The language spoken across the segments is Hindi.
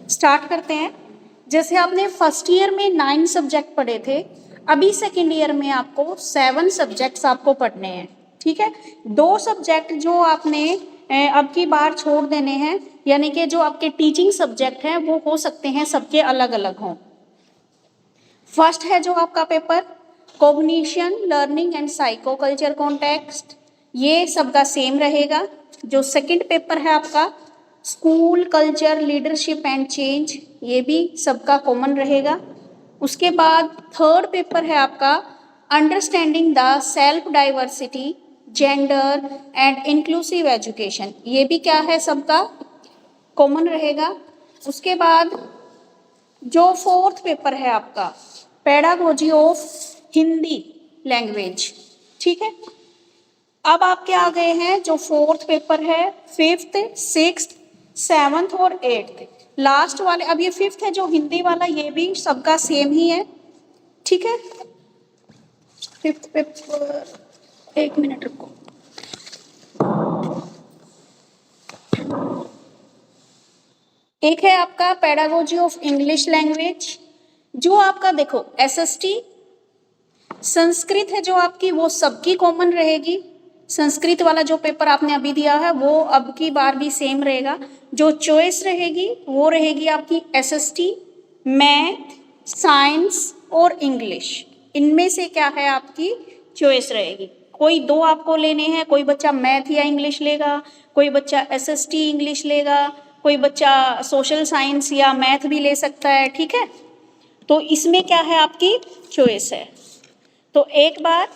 स्टार्ट करते हैं। जैसे आपने फर्स्ट ईयर में 9 सब्जेक्ट पढ़े थे, अभी सेकेंड ईयर में आपको 7 सब्जेक्ट्स आपको पढ़ने हैं। ठीक है, 2 सब्जेक्ट जो आपने अब की बार छोड़ देने हैं, यानी कि जो आपके टीचिंग सब्जेक्ट हैं वो हो सकते हैं सबके अलग अलग हों। फर्स्ट है जो आपका paper cognition, learning and psycho culture context, ये सबका सेम रहेगा। जो सेकंड पेपर है आपका school culture, leadership and change, ये भी सबका कॉमन रहेगा। उसके बाद थर्ड पेपर है आपका understanding the self diversity, gender and inclusive education, ये भी क्या है सबका कॉमन रहेगा। उसके बाद जो फोर्थ पेपर है आपका पेडागोजी ऑफ हिंदी लैंग्वेज। ठीक है, अब आपके आ गए हैं जो फोर्थ पेपर है, फिफ्थ, सिक्स्थ, सेवंथ और एट्थ, लास्ट वाले। अब ये फिफ्थ है जो हिंदी वाला, ये भी सबका सेम ही है। ठीक है, फिफ्थ पेपर, एक मिनट रुको। एक है आपका पेडागोजी ऑफ इंग्लिश लैंग्वेज, जो आपका देखो एसएसटी संस्कृत है जो आपकी, वो सबकी कॉमन रहेगी। संस्कृत वाला जो पेपर आपने अभी दिया है वो अब की बार भी सेम रहेगा। जो चॉइस रहेगी वो रहेगी आपकी एसएसटी, मैथ, साइंस और इंग्लिश, इनमें से क्या है आपकी चॉइस रहेगी। कोई 2 आपको लेने हैं, कोई बच्चा मैथ या इंग्लिश लेगा, कोई बच्चा एसएसटी इंग्लिश लेगा, कोई बच्चा सोशल साइंस या मैथ भी ले सकता है। ठीक है, तो इसमें क्या है आपकी चॉइस है। तो एक बार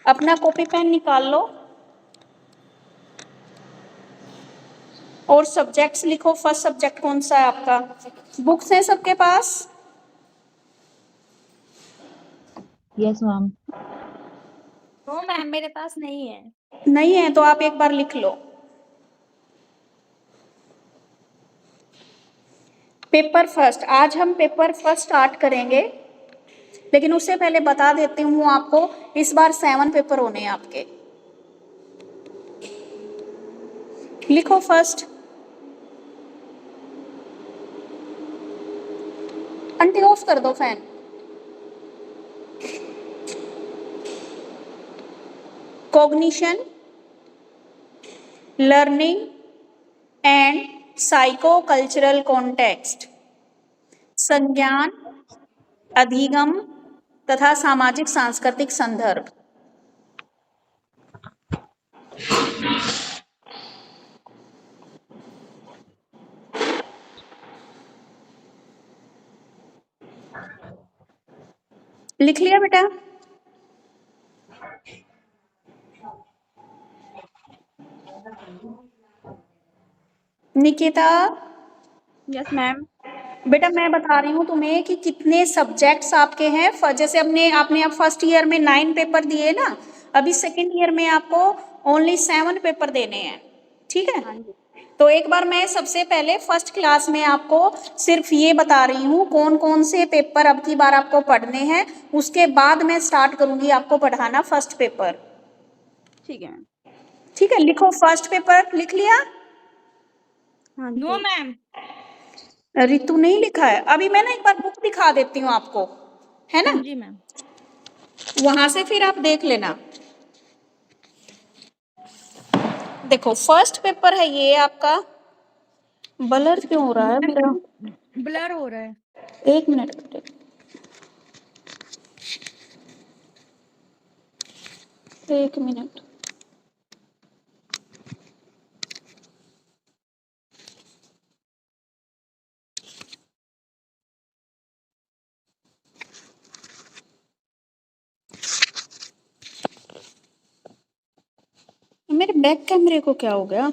अपना कॉपी पेन निकाल लो और सब्जेक्ट्स लिखो। फर्स्ट सब्जेक्ट कौन सा है आपका? बुक्स हैं सबके पास? Yes ma'am. नो मैम, मेरे पास नहीं है। नहीं है तो आप एक बार लिख लो। पेपर फर्स्ट, आज हम पेपर फर्स्ट स्टार्ट करेंगे, लेकिन उससे पहले बता देती हूँ आपको, इस बार 7 पेपर होने हैं आपके। लिखो फर्स्ट। आंटी ऑफ कर दो fan. Cognition, learning and psycho cultural context, संज्ञान, अधिगम तथा सामाजिक सांस्कृतिक संदर्भ। लिख लिया बेटा? निकिता? Yes ma'am. बेटा मैं बता रही हूँ तुम्हें कि कितने सब्जेक्ट्स आपके हैं। जैसे आपने अब फर्स्ट ईयर में 9 पेपर दिए ना, अभी सेकेंड ईयर में आपको ओनली 7 पेपर देने हैं। ठीक है, हाँ जी। तो एक बार मैं सबसे पहले फर्स्ट क्लास में आपको सिर्फ ये बता रही हूँ कौन कौन से पेपर अब की बार आपको पढ़ने हैं, उसके बाद मैं स्टार्ट करूंगी आपको पढ़ाना फर्स्ट पेपर। ठीक है मैम। ठीक है, लिखो फर्स्ट पेपर। लिख लिया? हाँ नो जी। मैम। रितु नहीं लिखा है? अभी मैं ना एक बार बुक दिखा देती हूँ आपको, है ना? हाँ जी मैम। वहां से फिर आप देख लेना। देखो फर्स्ट पेपर है ये आपका। ब्लर क्यों हो रहा है मेरा? ब्लर हो रहा है। एक मिनट बेटे, एक मिनट। मेरे बैक कैमरे को क्या हो गया?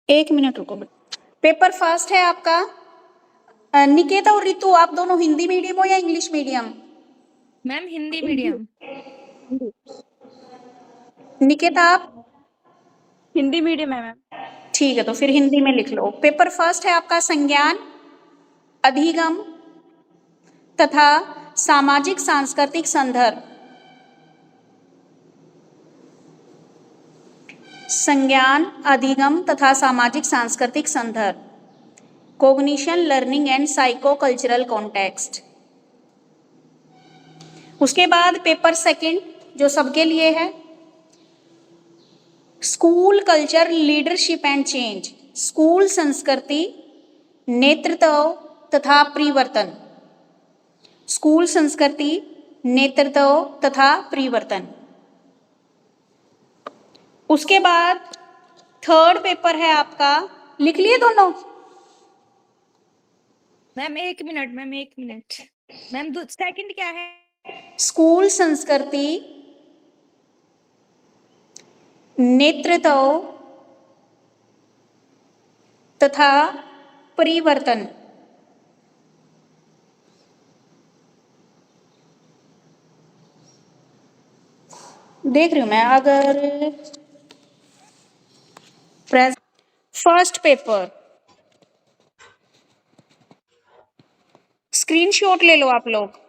एक मिनट रुको बेटा। पेपर फर्स्ट है आपका। निकेता और रितु, आप दोनों हिंदी मीडियम हो या English medium? Ma'am Hindi medium. Niketa आप? हिंदी मीडियम है मैम। ठीक है, तो फिर हिंदी में लिख लो। पेपर फर्स्ट है आपका संज्ञान, अधिगम तथा सामाजिक सांस्कृतिक संदर्भ। संज्ञान, अधिगम तथा सामाजिक सांस्कृतिक संदर्भ, cognition, learning and psycho cultural context. उसके बाद पेपर सेकंड जो सबके लिए है, school culture, leadership and change, school संस्कृति, नेतृत्व तथा परिवर्तन, स्कूल संस्कृति, नेतृत्व तथा परिवर्तन। उसके बाद थर्ड पेपर है आपका, लिख लिए दोनों? मैम एक मिनट मैम सेकंड क्या है? स्कूल संस्कृति, नेतृत्व तथा परिवर्तन। देख रही हूं मैं, अगर फर्स्ट पेपर स्क्रीनशॉट ले लो आप लोग।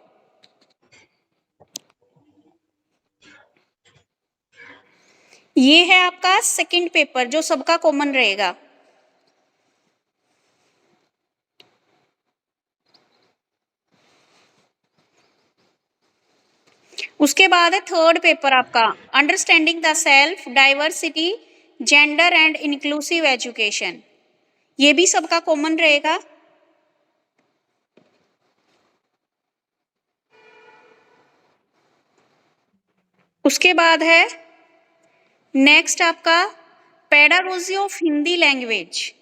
ये है आपका सेकंड पेपर जो सबका कॉमन रहेगा। उसके बाद है थर्ड पेपर आपका, understanding the self, diversity, gender and inclusive education. ये भी सबका कॉमन रहेगा। उसके बाद है नेक्स्ट आपका पेडागोजी ऑफ हिंदी लैंग्वेज।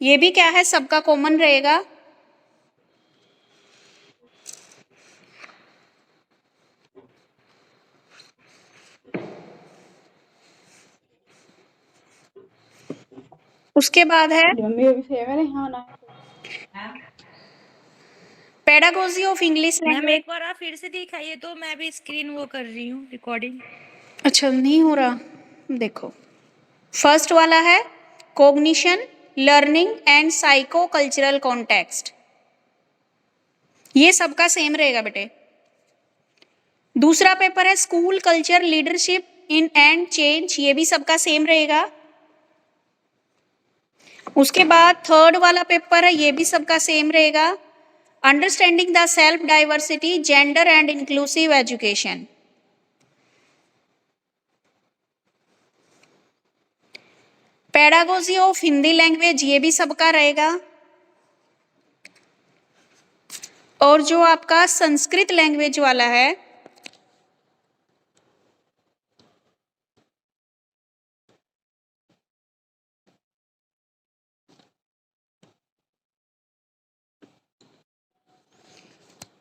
ये भी क्या है, सबका कॉमन रहेगा। उसके बाद है pedagogy of English ma'am language. एक बार आप फिर से दिखाइए तो मैं भी स्क्रीन वो कर रही हूँ रिकॉर्डिंग। अच्छा नहीं हो रहा, देखो फर्स्ट वाला है cognition, learning and psycho cultural context. ये सबका सेम रहेगा बेटे। दूसरा पेपर है school culture, leadership in and change. ये भी सबका सेम रहेगा। उसके बाद थर्ड वाला पेपर है, ये भी सबका सेम रहेगा, understanding the self, diversity, gender and inclusive education. Pedagogy of Hindi language, ये भी सबका रहेगा। और जो आपका संस्कृत लैंग्वेज वाला है,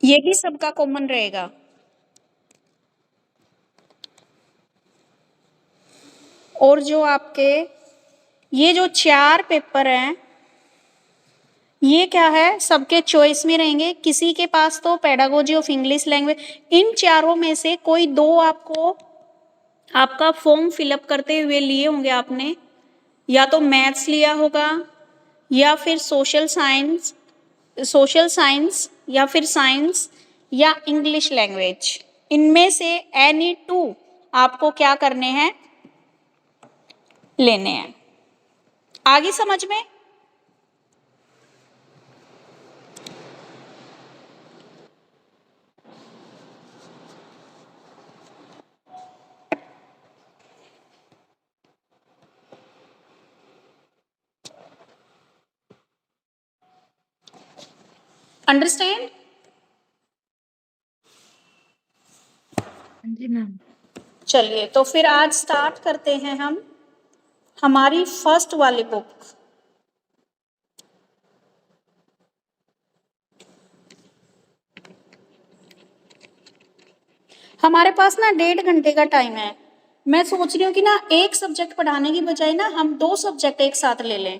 ये भी सबका कॉमन रहेगा। और जो आपके ये जो 4 पेपर हैं, ये क्या है, सबके चॉइस में रहेंगे। किसी के पास तो पेडागोजी ऑफ इंग्लिश लैंग्वेज, इन चारों में से कोई 2 आपको आपका फॉर्म फिलअप करते हुए लिए होंगे आपने, या तो मैथ्स लिया होगा या फिर सोशल साइंस या फिर साइंस या इंग्लिश लैंग्वेज। इनमें से एनी 2 आपको क्या करने हैं, लेने हैं। आगे समझ में? अंडरस्टैंड? जी मैम। चलिए तो फिर आज स्टार्ट करते हैं हम हमारी फर्स्ट वाली बुक। हमारे पास ना 1.5 घंटे का टाइम है। मैं सोच रही हूँ कि ना एक सब्जेक्ट पढ़ाने की बजाय ना हम 2 सब्जेक्ट एक साथ ले लें।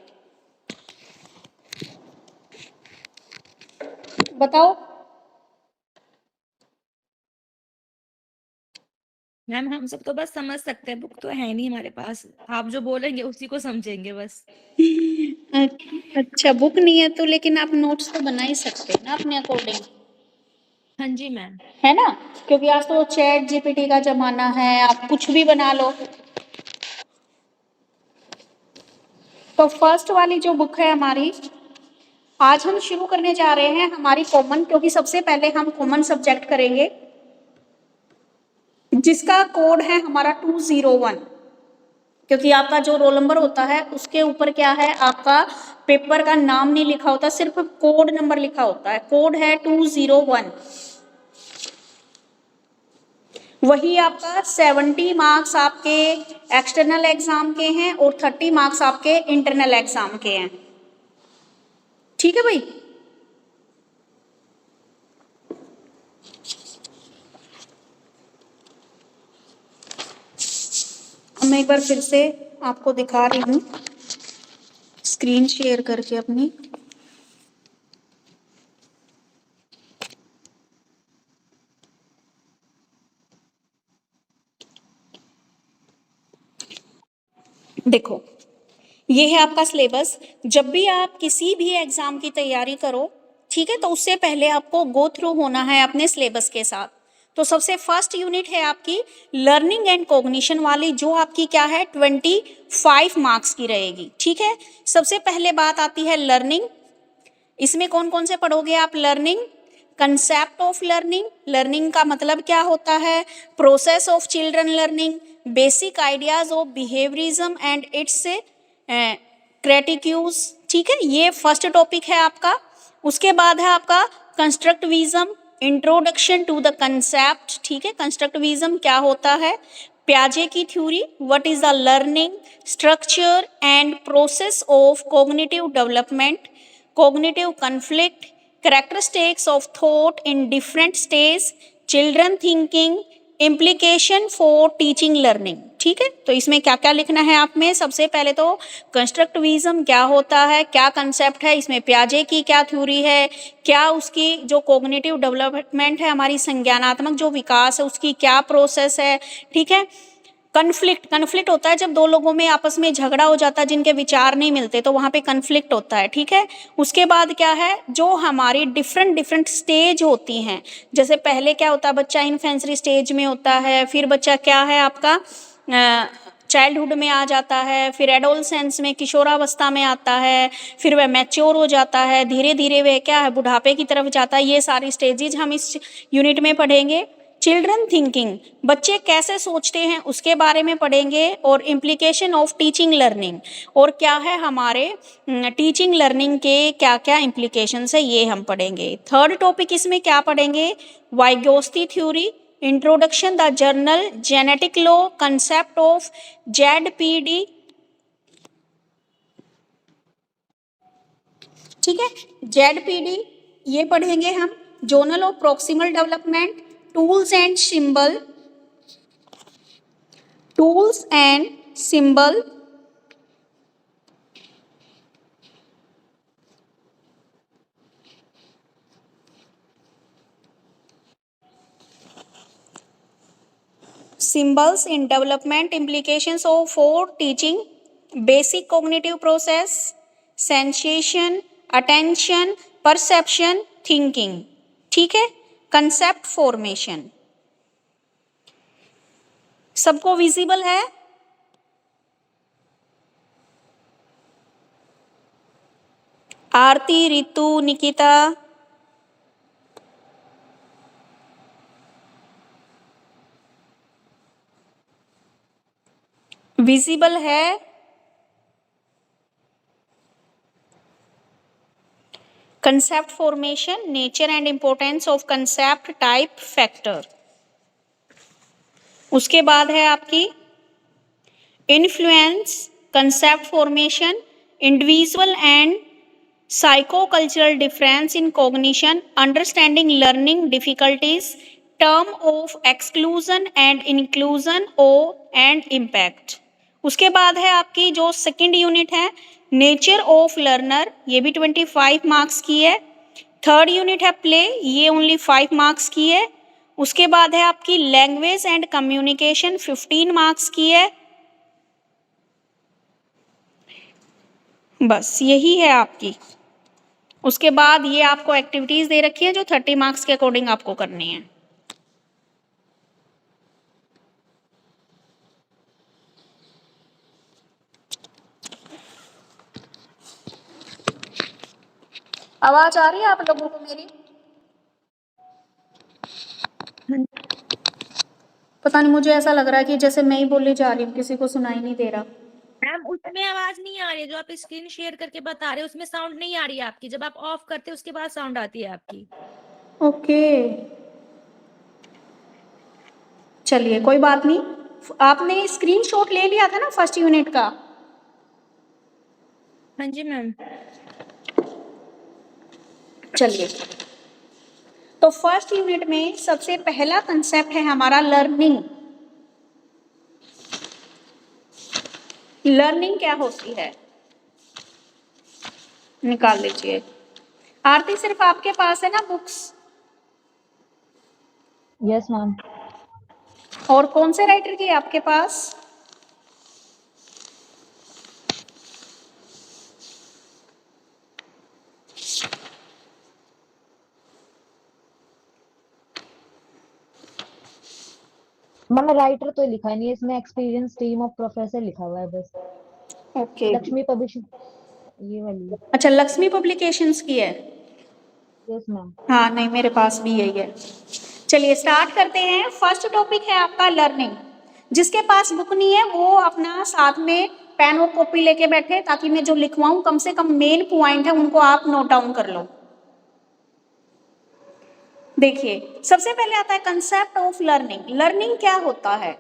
बताओ। मैम हम सब तो बस समझ सकते हैं, बुक तो है नहीं हमारे पास, आप जो बोलेंगे उसी को समझेंगे बस। अच्छा बुक नहीं है तो लेकिन आप नोट्स तो बना ही सकते हैं ना अपने अकॉर्डिंग, हाँ जी मैम। है ना? क्योंकि आज तो चैट जीपीटी का जमाना है, आप कुछ भी बना लो। तो फर्स्ट वाली जो बुक है हमारी, आज हम शुरू करने जा रहे हैं हमारी कॉमन, क्योंकि सबसे पहले हम कॉमन सब्जेक्ट करेंगे जिसका कोड है हमारा 201, क्योंकि आपका जो रोल नंबर होता है उसके ऊपर क्या है, आपका पेपर का नाम नहीं लिखा होता, सिर्फ कोड नंबर लिखा होता है। कोड है 201। वही आपका 70 मार्क्स आपके एक्सटर्नल एग्जाम के हैं और 30 मार्क्स आपके इंटरनल एग्जाम के हैं। ठीक है भाई। मैं एक बार फिर से आपको दिखा रही हूँ स्क्रीन शेयर करके अपनी। देखो, ये है आपका सिलेबस। जब भी आप किसी भी एग्जाम की तैयारी करो, ठीक है, तो उससे पहले आपको गो थ्रू होना है अपने सिलेबस के साथ। तो सबसे फर्स्ट यूनिट है आपकी लर्निंग एंड कॉग्निशन वाली, जो आपकी क्या है 25 मार्क्स की रहेगी। ठीक है, सबसे पहले बात आती है लर्निंग। इसमें कौन कौन से पढ़ोगे आप? Learning, concept of learning, learning का मतलब क्या होता है, process of children learning, basic ideas of behaviourism and its critiques. ठीक है, ये फर्स्ट टॉपिक है आपका। उसके बाद है आपका constructivism, introduction to the concept. ठीक है, कंस्ट्रक्टिविज्म क्या होता है, प्याजे की theory, what is the learning structure and process of cognitive development, cognitive conflict, characteristics of thought in different stages, children thinking, implication for teaching learning। ठीक है, तो इसमें क्या क्या लिखना है आप में? सबसे पहले तो कंस्ट्रक्टिविज्म क्या होता है, क्या कंसेप्ट है, इसमें प्याजे की क्या थ्योरी है, क्या उसकी जो कॉग्निटिव डेवलपमेंट है, हमारी संज्ञानात्मक जो विकास है उसकी क्या प्रोसेस है। ठीक है, कन्फ्लिक्ट, कन्फ्लिक्ट होता है जब दो लोगों में आपस में झगड़ा हो जाता है, जिनके विचार नहीं मिलते, तो वहाँ पे कन्फ्लिक्ट होता है। ठीक है, उसके बाद क्या है, जो हमारी डिफरेंट डिफरेंट स्टेज होती हैं, जैसे पहले क्या होता है, बच्चा इन्फेंट्री स्टेज में होता है, फिर बच्चा क्या है आपका चाइल्डहुड में आ जाता है, फिर एडोलसेंस में किशोरावस्था में आता है, फिर वह मैच्योर हो जाता है, धीरे धीरे वह क्या है बुढ़ापे की तरफ जाता है। ये सारी स्टेजेज हम इस यूनिट में पढ़ेंगे। चिल्ड्रन थिंकिंग, बच्चे कैसे सोचते हैं उसके बारे में पढ़ेंगे, और इम्प्लीकेशन ऑफ टीचिंग लर्निंग, और क्या है हमारे टीचिंग लर्निंग के क्या क्या इम्प्लीकेशंस है ये हम पढ़ेंगे। थर्ड टॉपिक इसमें क्या पढ़ेंगे, Vygotsky theory, introduction the journal genetic law, concept of ZPD। ठीक है, ZPD ये पढ़ेंगे हम, zonal of proximal development, tools and symbol, tools and symbol, symbols in development, implications of for teaching, basic cognitive process, sensation, attention, perception, thinking। ठीक है, concept formation। सबको विजिबल है? आरती, रितु, निकिता, विजिबल है? Concept formation, nature and importance of concept, type, factor. उसके बाद है आपकी influence, concept formation, individual and psychocultural difference in cognition, understanding learning difficulties, term of exclusion and inclusion and impact। उसके बाद है आपकी जो सेकंड यूनिट है नेचर ऑफ लर्नर, ये भी 25 मार्क्स की है। थर्ड यूनिट है प्ले, ये ओनली 5 मार्क्स की है। उसके बाद है आपकी लैंग्वेज एंड कम्युनिकेशन, 15 मार्क्स की है। बस यही है आपकी। उसके बाद ये आपको एक्टिविटीज दे रखी है जो 30 मार्क्स के अकॉर्डिंग आपको करनी है। आवाज आ रही है आप लोगों को मेरी? हाँ पता नहीं, मुझे ऐसा लग रहा है कि जैसे मैं ही बोले जा रही हूँ, किसी को सुनाई नहीं दे रहा। मैम, उसमें आवाज नहीं आ रही है। जो आप स्क्रीन शेयर करके बता रहे हो उसमें साउंड नहीं आ रही है आपकी। जब आप ऑफ करते हो उसके बाद साउंड आती है आपकी। ओके, चलिए कोई बात नहीं। आपने स्क्रीनशॉट ले लिया था ना फर्स्ट यूनिट का? हाँ जी मैम। चलिए, तो फर्स्ट यूनिट में सबसे पहला कंसेप्ट है हमारा लर्निंग। लर्निंग क्या होती है, निकाल लीजिए। आरती, सिर्फ आपके पास है ना बुक्स? Yes ma'am. और कौन से राइटर की है आपके पास? मैंने राइटर तो लिखा नहीं है इसमें, एक्सपीरियंस टीम ऑफ प्रोफेसर लिखा हुआ है बस। ओके, लक्ष्मी पब्लिश, ये वाली। अच्छा, लक्ष्मी पब्लिकेशंस की है। Yes ma'am. हाँ, नहीं मेरे पास भी यही है। चलिए स्टार्ट करते हैं। फर्स्ट टॉपिक है आपका लर्निंग। जिसके पास बुक नहीं है वो अपना साथ में पेन और कॉपी लेके बैठे, ताकि मैं जो लिखवाऊं कम से कम मेन पॉइंट है उनको आप नोट डाउन कर लो। देखिए, सबसे पहले आता है कंसेप्ट ऑफ लर्निंग। लर्निंग क्या होता है?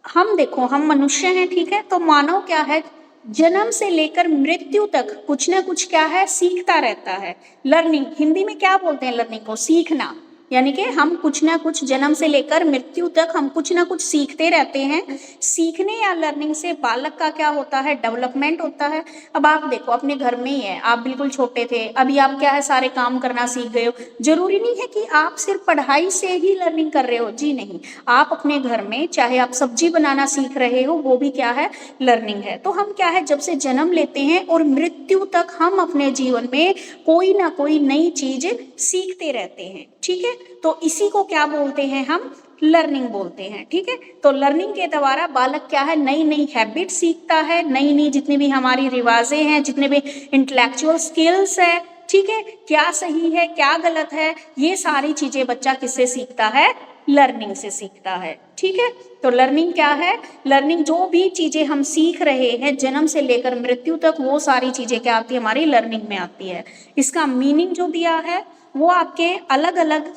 हम देखो, हम मनुष्य हैं, ठीक है? तो मानव क्या है, जन्म से लेकर मृत्यु तक कुछ ना कुछ क्या है, सीखता रहता है। लर्निंग हिंदी में क्या बोलते हैं? लर्निंग को सीखना। यानी कि हम कुछ ना कुछ जन्म से लेकर मृत्यु तक हम कुछ ना कुछ सीखते रहते हैं। सीखने या लर्निंग से बालक का क्या होता है, डेवलपमेंट होता है। अब आप देखो, अपने घर में ही है, आप बिल्कुल छोटे थे, अभी आप क्या है, सारे काम करना सीख गए हो। जरूरी नहीं है कि आप सिर्फ पढ़ाई से ही लर्निंग कर रहे हो, जी नहीं। आप अपने घर में चाहे आप सब्जी बनाना सीख रहे हो, वो भी क्या है, लर्निंग है। तो हम क्या है, जब से जन्म लेते हैं और मृत्यु तक हम अपने जीवन में कोई ना कोई नई चीज सीखते रहते हैं, ठीक है? तो इसी को क्या बोलते हैं, हम लर्निंग बोलते हैं, ठीक है? तो लर्निंग के द्वारा बालक क्या है, नई नई हैबिट सीखता है, नई नई जितनी भी हमारी रिवाजें हैं, जितने भी इंटेलेक्चुअल स्किल्स है, ठीक है, क्या सही है क्या गलत है, ये सारी चीजें बच्चा किससे सीखता है, लर्निंग से सीखता है, ठीक है? तो लर्निंग क्या है? लर्निंग जो भी चीजें हम सीख रहे हैं जन्म से लेकर मृत्यु तक, वो सारी चीजें क्या आती है, हमारी लर्निंग में आती है। इसका मीनिंग जो दिया है वो आपके अलग अलग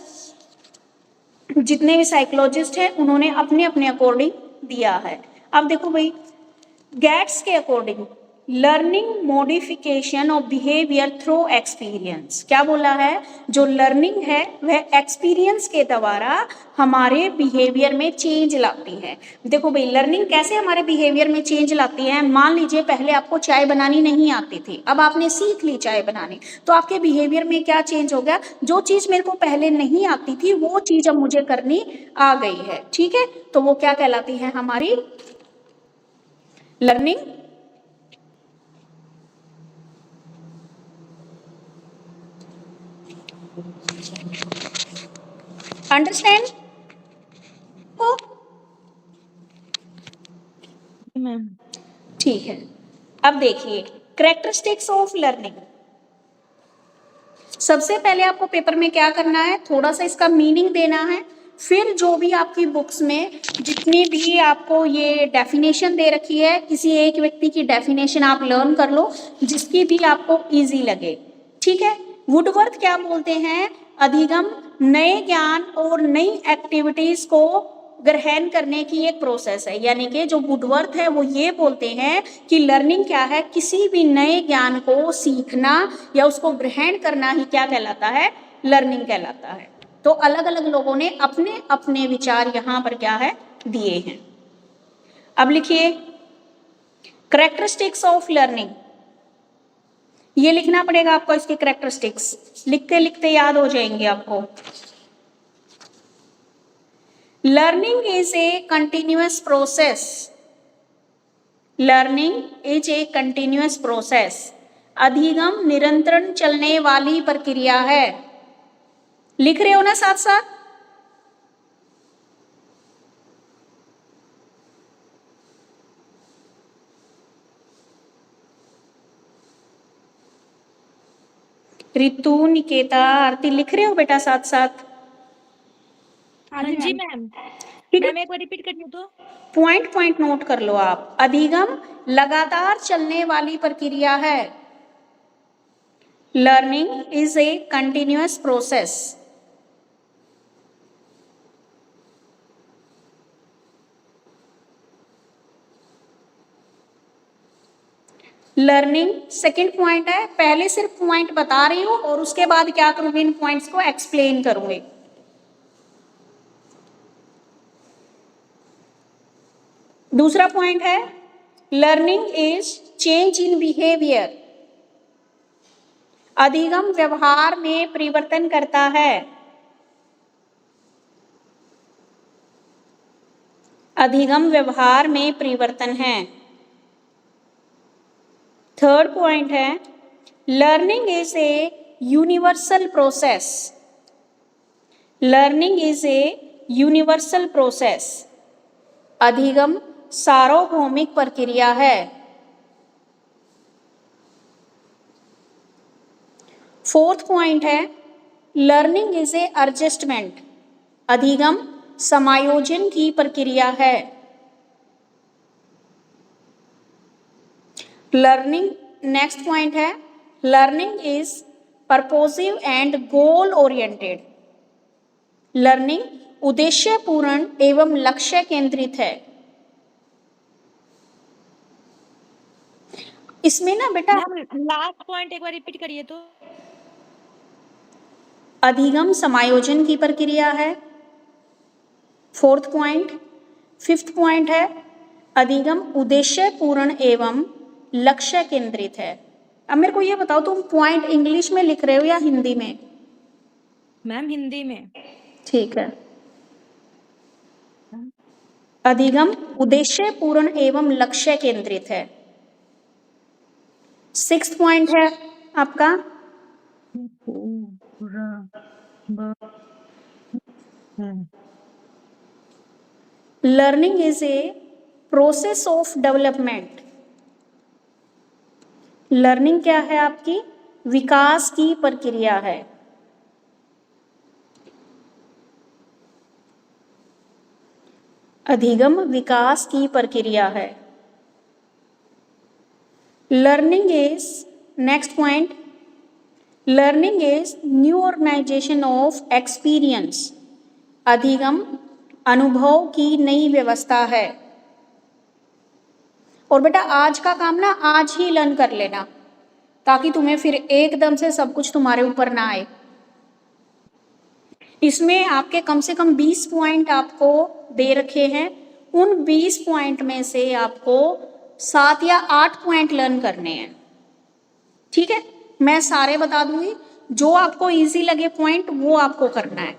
जितने भी साइकोलॉजिस्ट हैं उन्होंने अपने अपने अकॉर्डिंग दिया है। अब देखो भाई, गेट्स के according learning modification of behaviour through experience, क्या बोला है, जो लर्निंग है वह एक्सपीरियंस के द्वारा हमारे बिहेवियर में चेंज लाती है। देखो भाई, लर्निंग कैसे हमारे बिहेवियर में चेंज लाती है। मान लीजिए पहले आपको चाय बनानी नहीं आती थी, अब आपने सीख ली चाय बनानी, तो आपके बिहेवियर में क्या चेंज हो गया, जो चीज मेरे को पहले नहीं आती थी वो चीज अब मुझे करनी आ गई है, ठीक है? तो वो क्या कहलाती है, हमारी लर्निंग। अंडरस्टैंड हो? मैम, ठीक है। अब देखिए, कैरेक्टरिस्टिक्स ऑफ लर्निंग। सबसे पहले आपको पेपर में क्या करना है, थोड़ा सा इसका मीनिंग देना है। फिर जो भी आपकी बुक्स में जितनी भी आपको ये डेफिनेशन दे रखी है, किसी एक व्यक्ति की डेफिनेशन आप लर्न कर लो जिसकी भी आपको इजी लगे, ठीक है? वुडवर्थ क्या बोलते हैं, अधिगम नए ज्ञान और नई एक्टिविटीज को ग्रहण करने की एक प्रोसेस है। यानी कि जो वुडवर्थ है वो ये बोलते हैं कि लर्निंग क्या है, किसी भी नए ज्ञान को सीखना या उसको ग्रहण करना ही क्या कहलाता है, लर्निंग कहलाता है। तो अलग अलग लोगों ने अपने अपने विचार यहाँ पर क्या है, दिए हैं। अब लिखिए, कैरेक्टरिस्टिक्स ऑफ लर्निंग, ये लिखना पड़ेगा आपको, इसके कैरेक्टरिस्टिक्स लिखते लिखते याद हो जाएंगे आपको। Learning is A continuous process. Learning is A continuous process. अधिगम निरंतर चलने वाली प्रक्रिया है। लिख रहे हो ना साथ साथ? रितु, निकेता, आरती लिख रहे हो बेटा साथ साथ? हाँ हाँ जी जी मैम। मैम। ठीक है, मैम एक बार रिपीट कर दूं तो? पॉइंट पॉइंट नोट कर लो आप। अधिगम लगातार चलने वाली प्रक्रिया है। Learning is A continuous process. Learning second point है। पहले सिर्फ पॉइंट बता रही हूं और उसके बाद क्या करूंगी, इन पॉइंट्स को एक्सप्लेन करूंगी। दूसरा पॉइंट है learning is change in behaviour. अधिगम व्यवहार में परिवर्तन करता है। अधिगम व्यवहार में परिवर्तन है। थर्ड पॉइंट है learning is a universal process. Learning is a universal process. अधिगम सार्वभौमिक प्रक्रिया है। फोर्थ पॉइंट है लर्निंग इज ए एडजस्टमेंट। अधिगम समायोजन की प्रक्रिया है। लर्निंग नेक्स्ट पॉइंट है learning is purposive and goal oriented. Learning उद्देश्यपूर्ण एवं लक्ष्य केंद्रित है। इसमें ना बेटा मैम लास्ट पॉइंट एक बार रिपीट करिए तो? अधिगम समायोजन की प्रक्रिया है, फोर्थ पॉइंट। फिफ्थ पॉइंट है अधिगम उद्देश्यपूर्ण एवं लक्ष्य केंद्रित है। अब मेरे को ये बताओ तुम पॉइंट इंग्लिश में लिख रहे हो या हिंदी में? मैम हिंदी में। ठीक है। अधिगम उद्देश्यपूर्ण एवं लक्ष्य केंद्रित है। सिक्स्थ पॉइंट है आपका learning is a process of development. Learning क्या है आपकी? विकास की प्रक्रिया है। अधिगम विकास की प्रक्रिया है। Learning is next point learning is new organisation of experience. अधिगम अनुभव की नई व्यवस्था है। और बेटा आज का काम ना आज ही लर्न कर लेना ताकि तुम्हें फिर एकदम से सब कुछ तुम्हारे ऊपर ना आए। इसमें आपके कम से कम 20 पॉइंट आपको दे रखे हैं। उन 20 पॉइंट में से आपको 7 या 8 पॉइंट लर्न करने हैं। ठीक है, मैं सारे बता दूंगी, जो आपको इजी लगे पॉइंट वो आपको करना है।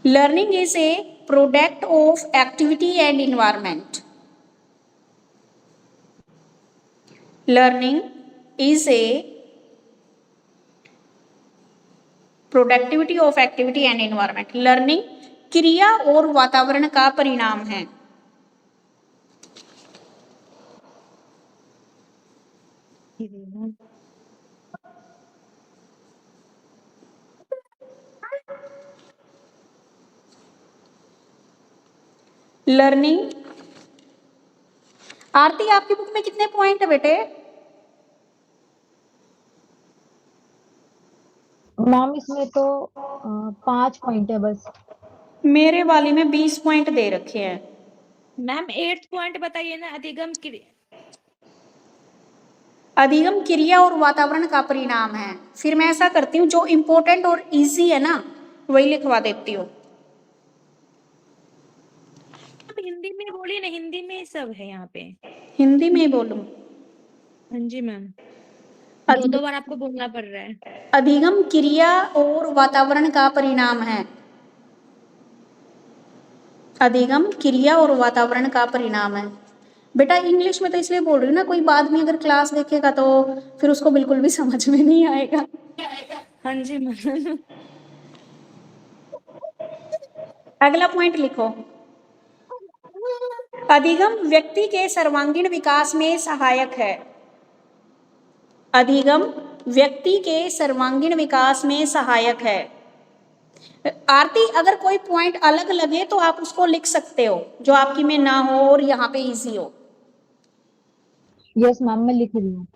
Learning is A product of activity and environment. Learning is A productivity of activity and environment. Learning क्रिया और वातावरण का परिणाम है। लर्निंग आरती आपकी बुक में कितने पॉइंट है बेटे? मैम इसमें तो 5 पॉइंट है बस। मेरे वाली में 20 पॉइंट दे रखे हैं। मैम 8th पॉइंट बताइए ना, अधिगम अधिगम क्रिया और वातावरण का परिणाम है। फिर मैं ऐसा करती हूँ जो इंपॉर्टेंट और इजी है ना वही लिखवा देती हूँ। हिंदी में बोलिए ना, हिंदी में सब है यहाँ पे। हिंदी में ही बोलूं? हाँ जी मैम, दो अधिगम बार आपको बोलना पड़ रहा है। अधिगम क्रिया और वातावरण का परिणाम है। अधिगम क्रिया और वातावरण का परिणाम है। बेटा इंग्लिश में तो इसलिए बोल रही हूँ ना, कोई बाद में अगर क्लास देखेगा तो फिर उसको बिल्कुल भी समझ में नहीं आएगा। हाँ जी मैम। अगला पॉइंट लिखो। अधिगम व्यक्ति के सर्वांगीण विकास में सहायक है। अधिगम व्यक्ति के सर्वांगीण विकास में सहायक है। आरती, अगर कोई पॉइंट अलग लगे तो आप उसको लिख सकते हो, जो आपकी में ना हो और यहाँ पे इजी हो। यस मैम, मैं लिख रही हूँ।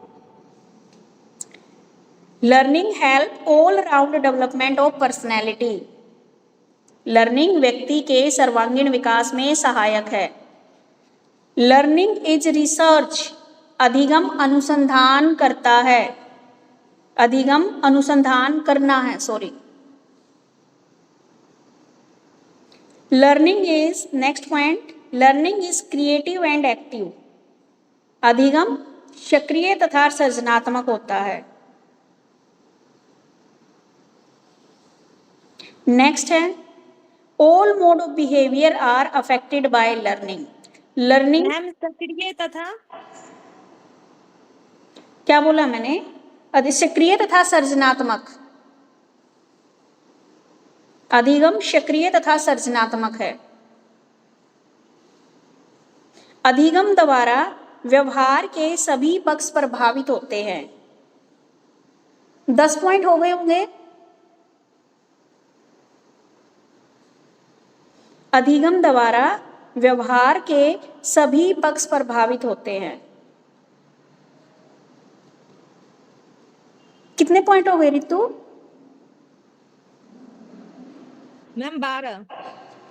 Learning help all round development of personality. Learning व्यक्ति के सर्वांगीण विकास में सहायक है। लर्निंग इज रिसर्च, अधिगम अनुसंधान करता है, अधिगम अनुसंधान करना है, sorry. Learning is, next point, learning is creative and active. अधिगम सक्रिय तथा सृजनात्मक होता है। नेक्स्ट है, all mode of behaviour are affected by learning. Learning, ma'am सक्रिय तथा, क्या बोला मैंने? सक्रिय तथा सृजनात्मक। अधिगम सक्रिय तथा सृजनात्मक है। अधिगम द्वारा व्यवहार के सभी पक्ष प्रभावित होते हैं। 10 पॉइंट हो गए होंगे। अधिगम द्वारा व्यवहार के सभी पक्ष प्रभावित होते हैं। कितने पॉइंट हो गए रितु? मैम 12।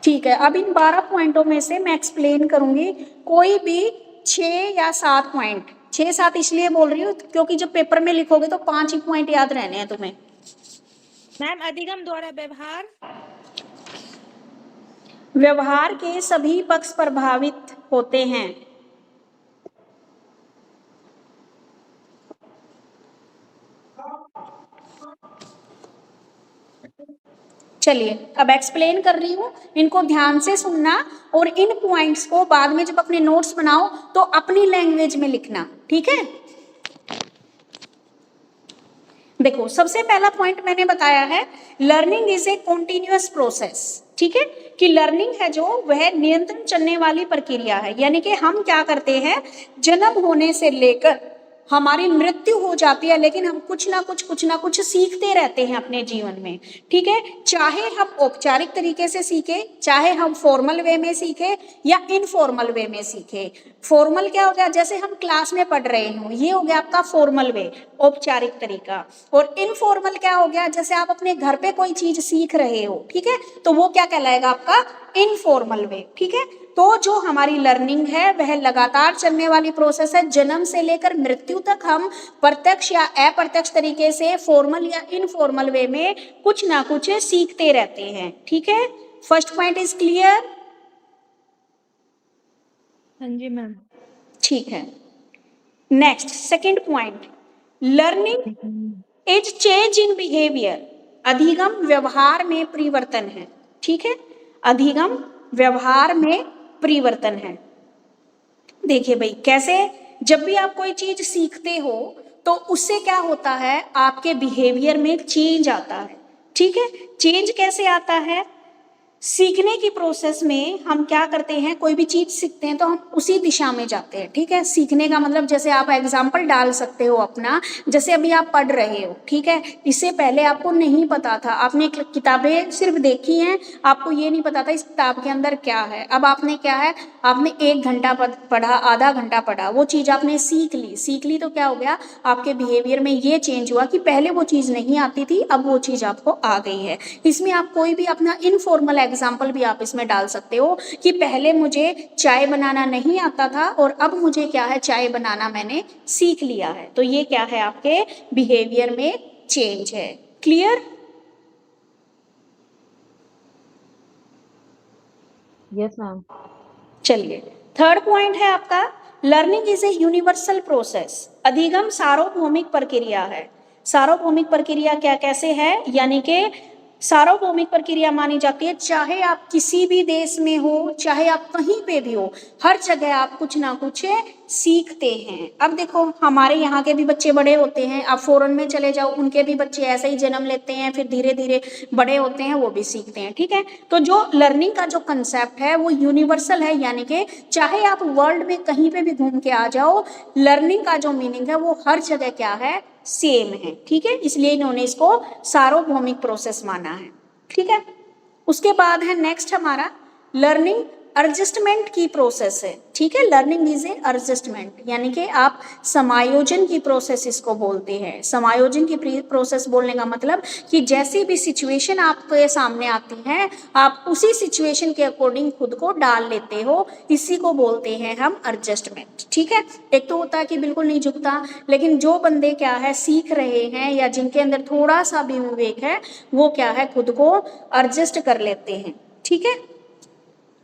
ठीक है, अब इन 12 पॉइंटों में से मैं एक्सप्लेन करूंगी। कोई भी 6 या 7 पॉइंट, 6-7 इसलिए बोल रही हूँ क्योंकि जब पेपर में लिखोगे तो 5 ही पॉइंट याद रहने हैं तुम्हें। मैम अधिगम द्वारा व्यवहार के सभी पक्ष प्रभावित होते हैं। चलिए अब एक्सप्लेन कर रही हूँ, इनको ध्यान से सुनना और इन पॉइंट्स को बाद में जब अपने नोट्स बनाओ तो अपनी लैंग्वेज में लिखना, ठीक है? देखो, सबसे पहला पॉइंट मैंने बताया है, learning is A continuous process. ठीक है, कि लर्निंग है जो वह निरंतर चलने वाली प्रक्रिया है। यानी कि हम क्या करते हैं, जन्म होने से लेकर हमारी मृत्यु हो जाती है, लेकिन हम कुछ ना कुछ सीखते रहते हैं अपने जीवन में। ठीक है, चाहे हम औपचारिक तरीके से सीखे, चाहे हम फॉर्मल वे में सीखे या इनफॉर्मल वे में सीखे। फॉर्मल क्या हो गया, जैसे हम क्लास में पढ़ रहे हो, ये हो गया आपका फॉर्मल वे, औपचारिक तरीका। और इनफॉर्मल क्या हो गया, जैसे आप अपने घर पे कोई चीज सीख रहे हो, ठीक है, तो वो क्या कहलाएगा आपका इनफॉर्मल वे। ठीक है, तो जो हमारी लर्निंग है वह लगातार चलने वाली प्रोसेस है। जन्म से लेकर मृत्यु तक हम प्रत्यक्ष या अप्रत्यक्ष तरीके से फॉर्मल या इनफॉर्मल वे में कुछ ना कुछ सीखते रहते हैं। ठीक है, फर्स्ट पॉइंट इज क्लियर? हाँ जी मैम। ठीक है, next second point, learning is change in behaviour. अधिगम व्यवहार में परिवर्तन है। ठीक है, अधिगम व्यवहार में परिवर्तन है। देखिए भाई, कैसे, जब भी आप कोई चीज सीखते हो तो उससे क्या होता है, आपके बिहेवियर में एक चेंज आता है। ठीक है, चेंज कैसे आता है, सीखने की प्रोसेस में हम क्या करते हैं, कोई भी चीज सीखते हैं तो हम उसी दिशा में जाते हैं। ठीक है, सीखने का मतलब, जैसे आप एग्जाम्पल डाल सकते हो अपना, जैसे अभी आप पढ़ रहे हो, ठीक है, इससे पहले आपको नहीं पता था, आपने किताबें सिर्फ देखी हैं, आपको ये नहीं पता था इस किताब के अंदर क्या है। अब आपने क्या है, आपने 1 घंटा पढ़ा, आधा घंटा पढ़ा, वो चीज आपने सीख ली तो क्या हो गया, आपके बिहेवियर में ये चेंज हुआ कि पहले वो चीज नहीं आती थी, अब वो चीज आपको आ गई है। इसमें आप कोई भी अपना इनफॉर्मल एग्जाम्पल भी आप इसमें डाल सकते हो कि पहले मुझे चाय बनाना नहीं आता था और अब मुझे क्या है, चाय बनाना मैंने सीख लिया है। तो ये क्या है, आपके बिहेवियर में चेंज है। क्लियर? Yes ma'am. चलिए, थर्ड पॉइंट है आपका, learning is a universal process. अधिगम सार्वभौमिक प्रक्रिया है। सार्वभौमिक प्रक्रिया क्या कैसे है, यानी कि सार्वभौमिक प्रक्रिया मानी जाती है, चाहे आप किसी भी देश में हो, चाहे आप कहीं पे भी हो, हर जगह आप कुछ ना कुछ सीखते हैं। अब देखो हमारे यहाँ के भी बच्चे बड़े होते हैं, आप फॉरेन में चले जाओ, उनके भी बच्चे ऐसे ही जन्म लेते हैं, फिर धीरे धीरे बड़े होते हैं, वो भी सीखते हैं, ठीक है। तो जो लर्निंग का जो कंसेप्ट है वो यूनिवर्सल है, यानी कि चाहे आप वर्ल्ड में कहीं पे भी घूम के आ जाओ, लर्निंग का जो मीनिंग है वो हर जगह क्या है, सेम है, ठीक है। इसलिए इन्होंने इसको सार्वभौमिक प्रोसेस माना है, ठीक है। उसके बाद है नेक्स्ट हमारा लर्निंग एडजस्टमेंट की प्रोसेस है, ठीक है। लर्निंग इज ए एडजस्टमेंट, यानी कि आप समायोजन की प्रोसेस इसको बोलते हैं। समायोजन की प्रोसेस बोलने का मतलब कि जैसी भी सिचुएशन आपके सामने आती है, आप उसी सिचुएशन के अकॉर्डिंग खुद को डाल लेते हो, इसी को बोलते हैं हम एडजस्टमेंट, ठीक है। एक तो होता है कि बिल्कुल नहीं झुकता, लेकिन जो बंदे क्या है सीख रहे हैं या जिनके अंदर थोड़ा सा भी विवेक है, वो क्या है खुद को एडजस्ट कर लेते हैं, ठीक है।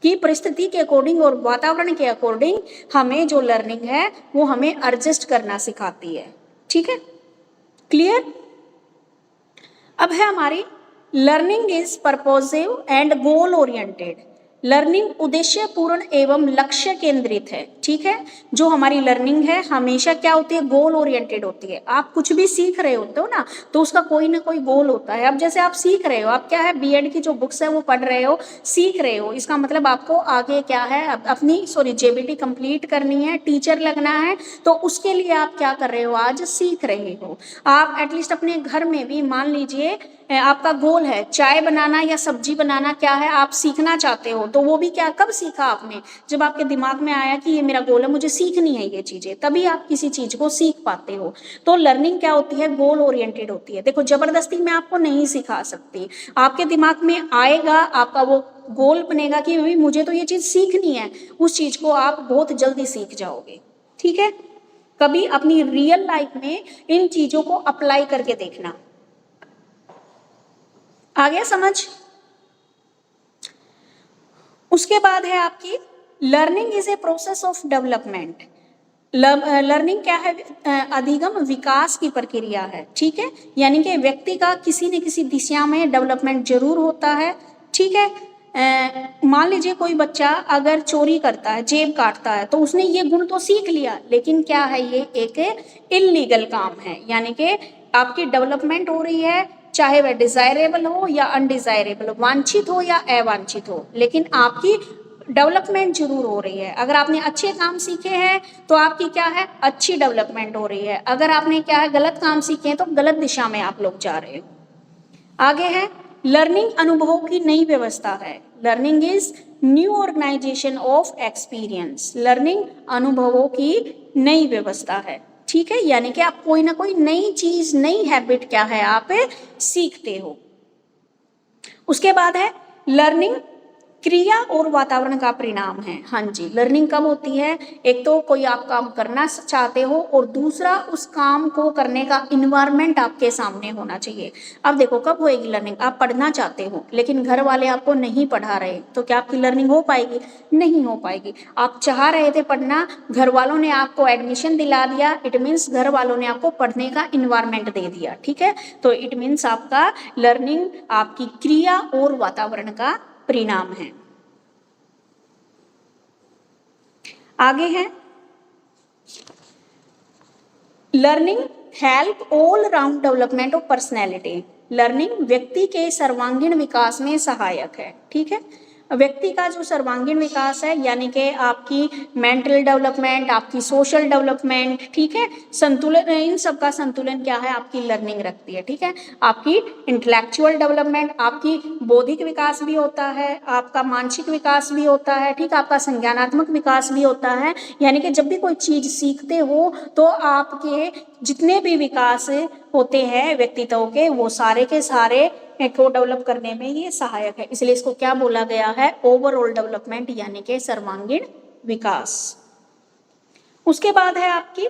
कि परिस्थिति के अकॉर्डिंग और वातावरण के अकॉर्डिंग हमें जो लर्निंग है वो हमें एडजस्ट करना सिखाती है, ठीक है। क्लियर। अब है हमारी learning is purposive and goal oriented. Learning उद्देश्य पूर्ण एवं लक्ष्य केंद्रित है, ठीक है। जो हमारी लर्निंग है हमेशा क्या होती है, गोल ओरिएंटेड होती है। आप कुछ भी सीख रहे होते हो ना, तो उसका कोई ना कोई गोल होता है। अब जैसे आप सीख रहे हो, आप क्या है बीएड की जो बुक्स है वो पढ़ रहे हो, सीख रहे हो, इसका मतलब आपको आगे क्या है अपनी जेबीटी कंप्लीट करनी है, टीचर लगना है, तो उसके लिए आप क्या कर रहे हो, आज सीख रहे हो। आप एटलीस्ट अपने घर में भी मान लीजिए आपका गोल है चाय बनाना या सब्जी बनाना, क्या है आप सीखना चाहते हो, तो वो भी क्या कब सीखा आपने, जब आपके दिमाग में आया कि ये मेरा गोल है, मुझे सीखनी है ये चीजें, तभी आप किसी चीज को सीख पाते हो। तो लर्निंग क्या होती है, गोल ओरिएंटेड होती है। देखो जबरदस्ती मैं आपको नहीं सिखा सकती, आपके दिमाग में आएगा, आपका वो गोल बनेगा कि भाई मुझे तो ये चीज सीखनी है, उस चीज को आप बहुत जल्दी सीख जाओगे, ठीक है। कभी अपनी रियल लाइफ में इन चीजों को अप्लाई करके देखना। आ गया समझ। उसके बाद है आपकी learning is a process of development. Learning क्या है, अधिगम विकास की प्रक्रिया है, ठीक है। यानी कि व्यक्ति का किसी न किसी दिशा में डेवलपमेंट जरूर होता है, ठीक है। मान लीजिए कोई बच्चा अगर चोरी करता है, जेब काटता है, तो उसने ये गुण तो सीख लिया, लेकिन क्या है ये एक इलीगल काम है, यानी कि आपकी डेवलपमेंट हो रही है, चाहे वह डिजायरेबल हो या अनडिजायरेबल, वांछित हो या अवांछित हो, लेकिन आपकी डेवलपमेंट जरूर हो रही है। अगर आपने अच्छे काम सीखे हैं तो आपकी क्या है, अच्छी डेवलपमेंट हो रही है। अगर आपने क्या है गलत काम सीखे हैं तो गलत दिशा में आप लोग जा रहे हो। आगे है लर्निंग अनुभवों की नई व्यवस्था है। Learning is new organisation of experience. Learning अनुभवों की नई व्यवस्था है, ठीक है। यानी कि आप कोई ना कोई नई चीज, नई हैबिट क्या है आप सीखते हो। उसके बाद है लर्निंग क्रिया और वातावरण का परिणाम है। हाँ जी, लर्निंग कब होती है, एक तो कोई आप काम करना चाहते हो और दूसरा उस काम को करने का इन्वायरमेंट आपके सामने होना चाहिए। अब देखो कब होएगी लर्निंग, आप पढ़ना चाहते हो लेकिन घर वाले आपको नहीं पढ़ा रहे, तो क्या आपकी लर्निंग हो पाएगी, नहीं हो पाएगी। आप चाह रहे थे पढ़ना, घर वालों ने आपको एडमिशन दिला दिया, इट मीन्स घर वालों ने आपको पढ़ने का इन्वायरमेंट दे दिया, ठीक है। तो इट मीन्स आपका लर्निंग आपकी क्रिया और वातावरण का परिणाम है। आगे है learning help all round development of personality. Learning व्यक्ति के सर्वांगीण विकास में सहायक है, ठीक है। व्यक्ति का जो सर्वांगीण विकास है, यानी कि आपकी मेंटल डेवलपमेंट, आपकी सोशल डेवलपमेंट, ठीक है, संतुलन, इन सब का संतुलन क्या है आपकी लर्निंग रखती है, ठीक है। आपकी इंटेलेक्चुअल डेवलपमेंट, आपकी बौद्धिक विकास भी होता है, आपका मानसिक विकास भी होता है, ठीक, आपका संज्ञानात्मक विकास भी होता है। यानी कि जब भी कोई चीज सीखते हो तो आपके जितने भी विकास होते हैं व्यक्तित्व के, वो सारे के सारे को डेवलप करने में ये सहायक है। इसलिए इसको क्या बोला गया है, ओवरऑल डेवलपमेंट, यानी कि सर्वांगीण विकास। उसके बाद है आपकी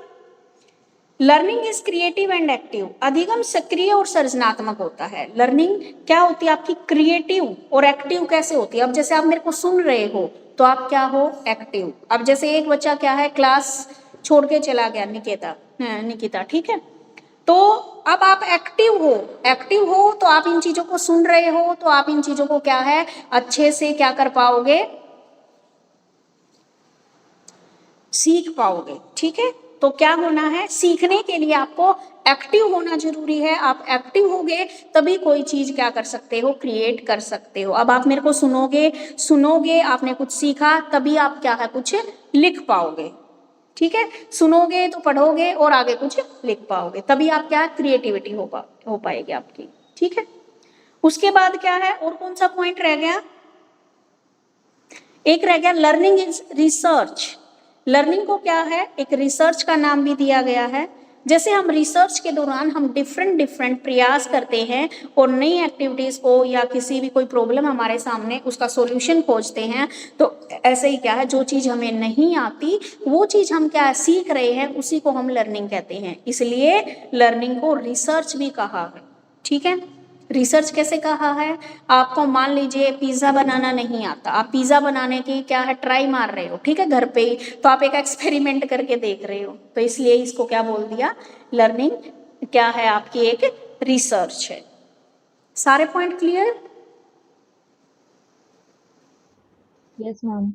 learning is creative and active. अधिगम सक्रिय और सृजनात्मक होता है। लर्निंग क्या होती है आपकी, क्रिएटिव और एक्टिव कैसे होती है। अब जैसे आप मेरे को सुन रहे हो तो आप क्या हो, एक्टिव। अब जैसे एक बच्चा क्या है क्लास छोड़ के चला गया, निकिता, ठीक है, तो अब आप एक्टिव हो तो आप इन चीजों को सुन रहे हो, तो आप इन चीजों को क्या है अच्छे से क्या कर पाओगे, सीख पाओगे। ठीक है, तो क्या होना है, सीखने के लिए आपको एक्टिव होना जरूरी है। आप एक्टिव होगे तभी कोई चीज क्या कर सकते हो, क्रिएट कर सकते हो। अब आप मेरे को सुनोगे आपने कुछ सीखा, तभी आप क्या है कुछ लिख पाओगे। ठीक है, सुनोगे तो पढ़ोगे और आगे कुछ लिख पाओगे, तभी आप क्या क्रिएटिविटी हो पाएगी आपकी। ठीक है, उसके बाद क्या है, और कौन सा पॉइंट रह गया, एक रह गया लर्निंग इज रिसर्च। लर्निंग को क्या है, एक रिसर्च का नाम भी दिया गया है। जैसे हम रिसर्च के दौरान हम डिफरेंट प्रयास करते हैं और नई एक्टिविटीज को या किसी भी कोई प्रॉब्लम हमारे सामने उसका सॉल्यूशन खोजते हैं, तो ऐसे ही क्या है, जो चीज हमें नहीं आती वो चीज हम क्या सीख रहे हैं, उसी को हम लर्निंग कहते हैं। इसलिए लर्निंग को रिसर्च भी कहा है। ठीक है, रिसर्च कैसे कहा है, आपको मान लीजिए पिज्जा बनाना नहीं आता, आप पिज्जा बनाने की क्या है ट्राई मार रहे हो, ठीक है, घर पे ही, तो आप एक एक्सपेरिमेंट करके देख रहे हो, तो इसलिए इसको क्या बोल दिया, लर्निंग क्या है आपकी एक रिसर्च है। सारे पॉइंट क्लियर? Yes ma'am.